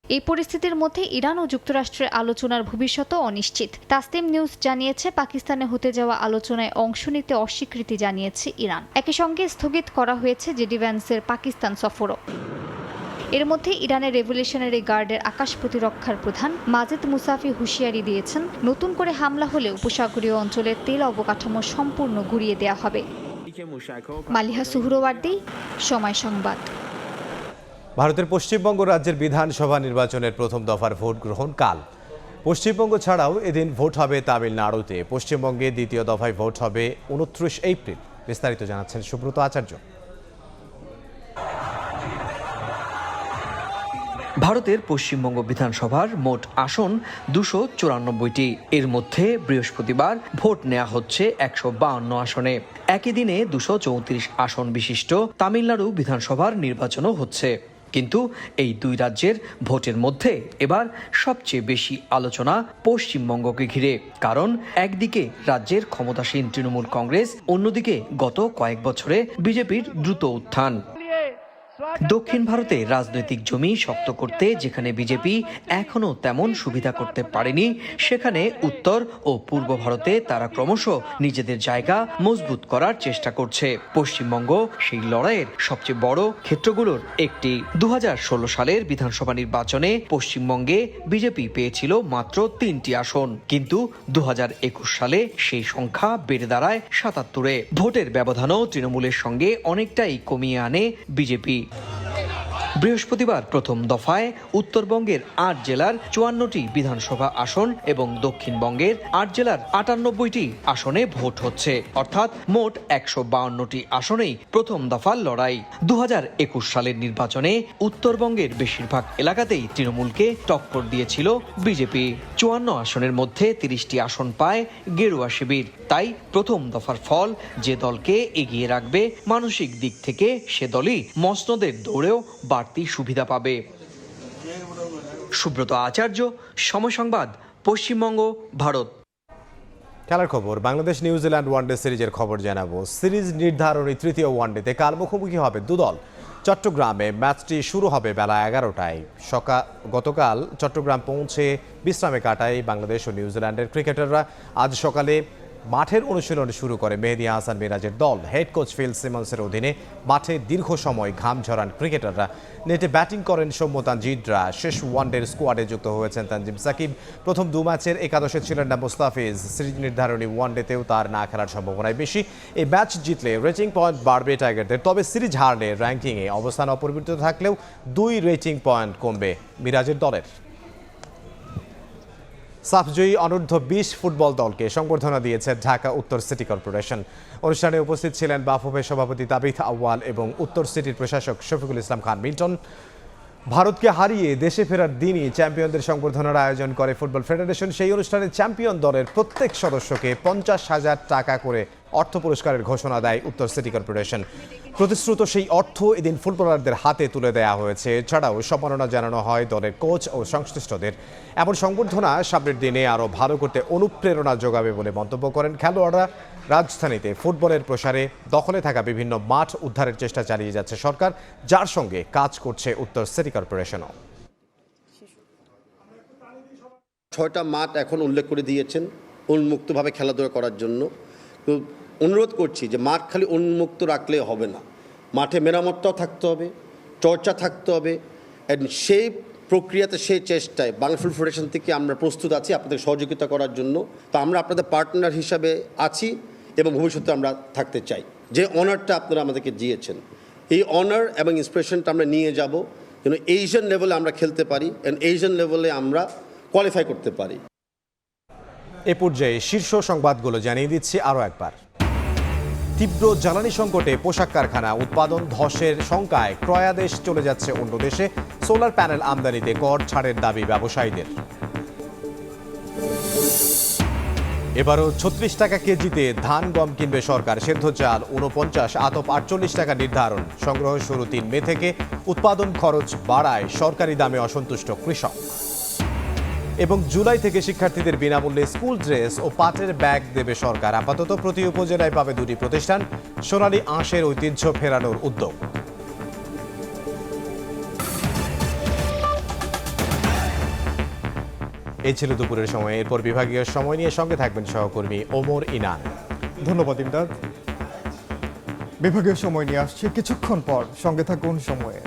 Speaker 8: এই পরিস্থিতির মধ্যে ইরান ও যুক্তরাষ্ট্রের আলোচনার ভবিষ্যৎও অনিশ্চিত। তাসনিম নিউজ জানিয়েছে, পাকিস্তানে হতে যাওয়া আলোচনায় অংশ নিতে অস্বীকৃতি জানিয়েছে ইরান। একই সঙ্গে স্থগিত করা হয়েছে জেডি ভ্যান্সের পাকিস্তান সফরও। এর মধ্যে ইরানের রেভলিউশনারি গার্ডের আকাশ প্রতিরক্ষার প্রধান মাজেদ মুসাফি হুঁশিয়ারি দিয়েছেন, নতুন করে হামলা হলে উপসাগরীয় অঞ্চলের তেল অবকাঠামো সম্পূর্ণ গুঁড়িয়ে দেওয়া হবে। মালিহা সুহরওয়ার্দী, সময় সংবাদ।
Speaker 1: ভারতের পশ্চিমবঙ্গ রাজ্যের বিধানসভা নির্বাচনের প্রথম দফার ভোট গ্রহণ কাল। পশ্চিমবঙ্গ ছাড়াও এদিন ভোট হবে তামিলনাড়ুতে। পশ্চিমবঙ্গে দ্বিতীয় দফায় ভোট হবে 29 এপ্রিল। বিস্তারিত জানাচ্ছেন সুব্রত আচার্য।
Speaker 13: ভারতের পশ্চিমবঙ্গ বিধানসভার মোট আসন 294টি। এর মধ্যে বৃহস্পতিবার ভোট নেওয়া হচ্ছে 152 আসনে। একই দিনে 234 আসন বিশিষ্ট তামিলনাড়ু বিধানসভার নির্বাচনও হচ্ছে। কিন্তু এই দুই রাজ্যের ভোটের মধ্যে এবার সবচেয়ে বেশি আলোচনা পশ্চিমবঙ্গকে ঘিরে। কারণ একদিকে রাজ্যের ক্ষমতাসীন তৃণমূল কংগ্রেস, অন্যদিকে গত কয়েক বছরে বিজেপির দ্রুত উত্থান। দক্ষিণ ভারতে রাজনৈতিক জমি শক্ত করতে যেখানে বিজেপি এখনো তেমন সুবিধা করতে পারেনি, সেখানে উত্তর ও পূর্ব ভারতে তারা ক্রমশ নিজেদের জায়গা মজবুত করার চেষ্টা করছে। পশ্চিমবঙ্গ সেই লড়াইয়ের সবচেয়ে বড় ক্ষেত্রগুলোর একটি। 2016 সালের বিধানসভা নির্বাচনে পশ্চিমবঙ্গে বিজেপি পেয়েছিল মাত্র 3টি আসন, কিন্তু 2021 সালে সেই সংখ্যা বেড়ে দাঁড়ায় 77-এ। ভোটের ব্যবধানও তৃণমূলের সঙ্গে অনেকটাই কমিয়ে আনে বিজেপি। বৃহস্পতিবার প্রথম দফায় উত্তরবঙ্গের 8 জেলার 54টি বিধানসভা আসন এবং দক্ষিণবঙ্গের 8 জেলার 98টি আসনে ভোট হচ্ছে, অর্থাৎ মোট 152টি আসনেই প্রথম দফার লড়াই। 2021 সালের নির্বাচনে উত্তরবঙ্গের বেশিরভাগ এলাকাতেই তৃণমূলকে টক্কর দিয়েছিল বিজেপি। 54 আসনের মধ্যে 30টি আসন পায় গেরুয়া শিবির। তাই প্রথম দফার ফল যে দলকে এগিয়ে রাখবে মানসিক দিক থেকে, সে দলই মসনদের দৌড়েও বাড়তি সুবিধা পাবে। সুব্রত আচার্য, সময় সংবাদ, পশ্চিমবঙ্গ, ভারত।
Speaker 1: খেলার খবর, বাংলাদেশ নিউজিল্যান্ড ওয়ানডে সিরিজের খবর জানাবো। সিরিজ নির্ধারণী তৃতীয় ওয়ানডেতে কাল মুখোমুখি হবে দুদল। চট্টগ্রামে ম্যাচটি শুরু হবে বেলা 11টায়। গতকাল চট্টগ্রাম পৌঁছে বিশ্রামে কাটায় বাংলাদেশ ও নিউজিল্যান্ডের ক্রিকেটাররা। আজ সকালে মাঠের অনুশীলন শুরু করে মেহেদী হাসান মিরাজের দল। হেড কোচ ফিল সিমন্সের অধীনে মাঠে দীর্ঘ সময় ঘাম ঝরান ক্রিকেটাররা। নেটে ব্যাটিং করেন সৌম্য তানজিদরা। শেষ ওয়ানডের স্কোয়াডে যুক্ত হয়েছেন তানজিম সাকিব। প্রথম 2 ম্যাচের একাদশে ছিলেন না মুস্তাফিজ। সিরিজ নির্ধারণী ওয়ানডেতেও তার না খেলার সম্ভাবনাই বেশি। এই ম্যাচ জিতলে রেটিং পয়েন্ট বাড়বে টাইগারদের, তবে সিরিজ হারলে র্যাঙ্কিংয়ে অবস্থান অপরিবর্তিত থাকলেও 2 রেটিং পয়েন্ট কমবে মিরাজের দলের। সাফজয়ী অনূর্ধ্ব 20 ফুটবল দলকে সংবর্ধনা দিয়েছে ঢাকা উত্তর সিটি কর্পোরেশন। অনুষ্ঠানে উপস্থিত ছিলেন বাফুফের সভাপতি তাবিথ আউয়াল এবং উত্তর সিটির প্রশাসক শফিকুল ইসলাম খান মিল্টন। ভারতকে হারিয়ে দেশে ফেরার দিনই চ্যাম্পিয়নদের সংবর্ধনার আয়োজন করে ফুটবল ফেডারেশন। সেই অনুষ্ঠানে চ্যাম্পিয়ন দলের প্রত্যেক সদস্যকে 50,000 টাকা করে অর্থ পুরস্কারের ঘোষণা দেয় উত্তর সিটি কর্পোরেশন। প্রতিশ্রুত সেই অর্থ এদিন ফুটবলারদের হাতে তুলে দেওয়া হয়েছে। এছাড়াও সম্মাননা জানানো হয় দলের কোচ ও সংশ্লিষ্টদের। এমন সংবর্ধনা সামনের দিনে আরও ভালো করতে অনুপ্রেরণা যোগাবে বলে মন্তব্য করেন খেলোয়াড়রা। রাজধানীতে ফুটবলের প্রসারে দখলে থাকা বিভিন্ন মাঠ উদ্ধারের চেষ্টা চালিয়ে যাচ্ছে সরকার, যার সঙ্গে কাজ করছে উত্তর সিটি কর্পোরেশনও।
Speaker 2: 6টা মাঠ এখন উল্লেখ করে দিয়েছেন উন্মুক্তভাবে খেলাধুলা করার জন্য। তো অনুরোধ করছি যে মাঠ খালি উন্মুক্ত রাখলে হবে না, মাঠে মেরামতটাও থাকতে হবে, চর্চা থাকতে হবে। অ্যান্ড সেই প্রক্রিয়াতে, সেই চেষ্টায় বাংলা ফুটবল ফেডারেশন থেকে আমরা প্রস্তুত আছি আপনাদের সহযোগিতা করার জন্য। তো আমরা আপনাদের পার্টনার হিসাবে আছি এবং ভবিষ্যতে আমরা থাকতে চাই। যে অনারটা আপনারা আমাদেরকে দিয়েছেন, এই অনার এবং ইন্সপিরেশনটা আমরা নিয়ে যাব যেন এশিয়ান লেভেলে আমরা খেলতে পারি এবং এশিয়ান লেভেলে আমরা কোয়ালিফাই করতে পারি।
Speaker 1: এ পর্যায়ে শীর্ষ সংবাদগুলো জানিয়ে দিচ্ছি আরও একবার। তীব্র জ্বালানি সংকটে পোশাক কারখানা উৎপাদন ধসের শঙ্কায় ক্রয়াদেশ চলে যাচ্ছে অন্য দেশে। সোলার প্যানেল আমদানিতে কর ছাড়ের দাবি ব্যবসায়ীদের। এবারও 36 টাকা কেজিতে ধান গম কিনবে সরকার। সেদ্ধ চাল 49, আতপ 48 টাকা নির্ধারণ। সংগ্রহ শুরু 3 মে থেকে। উৎপাদন খরচ বাড়ায় সরকারি দামে অসন্তুষ্ট কৃষক। এবং জুলাই থেকে শিক্ষার্থীদের বিনামূল্যে স্কুল ড্রেস ও পাটের ব্যাগ দেবে সরকার। আপাতত প্রতি উপজেলায় পাবে 2টি প্রতিষ্ঠান। সোনালী আঁশের ঐতিহ্য ফেরানোর উদ্যোগ। এই ছিল দুপুরের সময়। এরপর বিভাগীয় সময় নিয়ে সঙ্গে থাকবেন সহকর্মী ওমর ইনান।
Speaker 14: ধন্যবাদ ইমদাদ। বিভাগীয় সময় নিয়ে আসছে কিছুক্ষণ পর, সঙ্গে থাকুন সময়ে।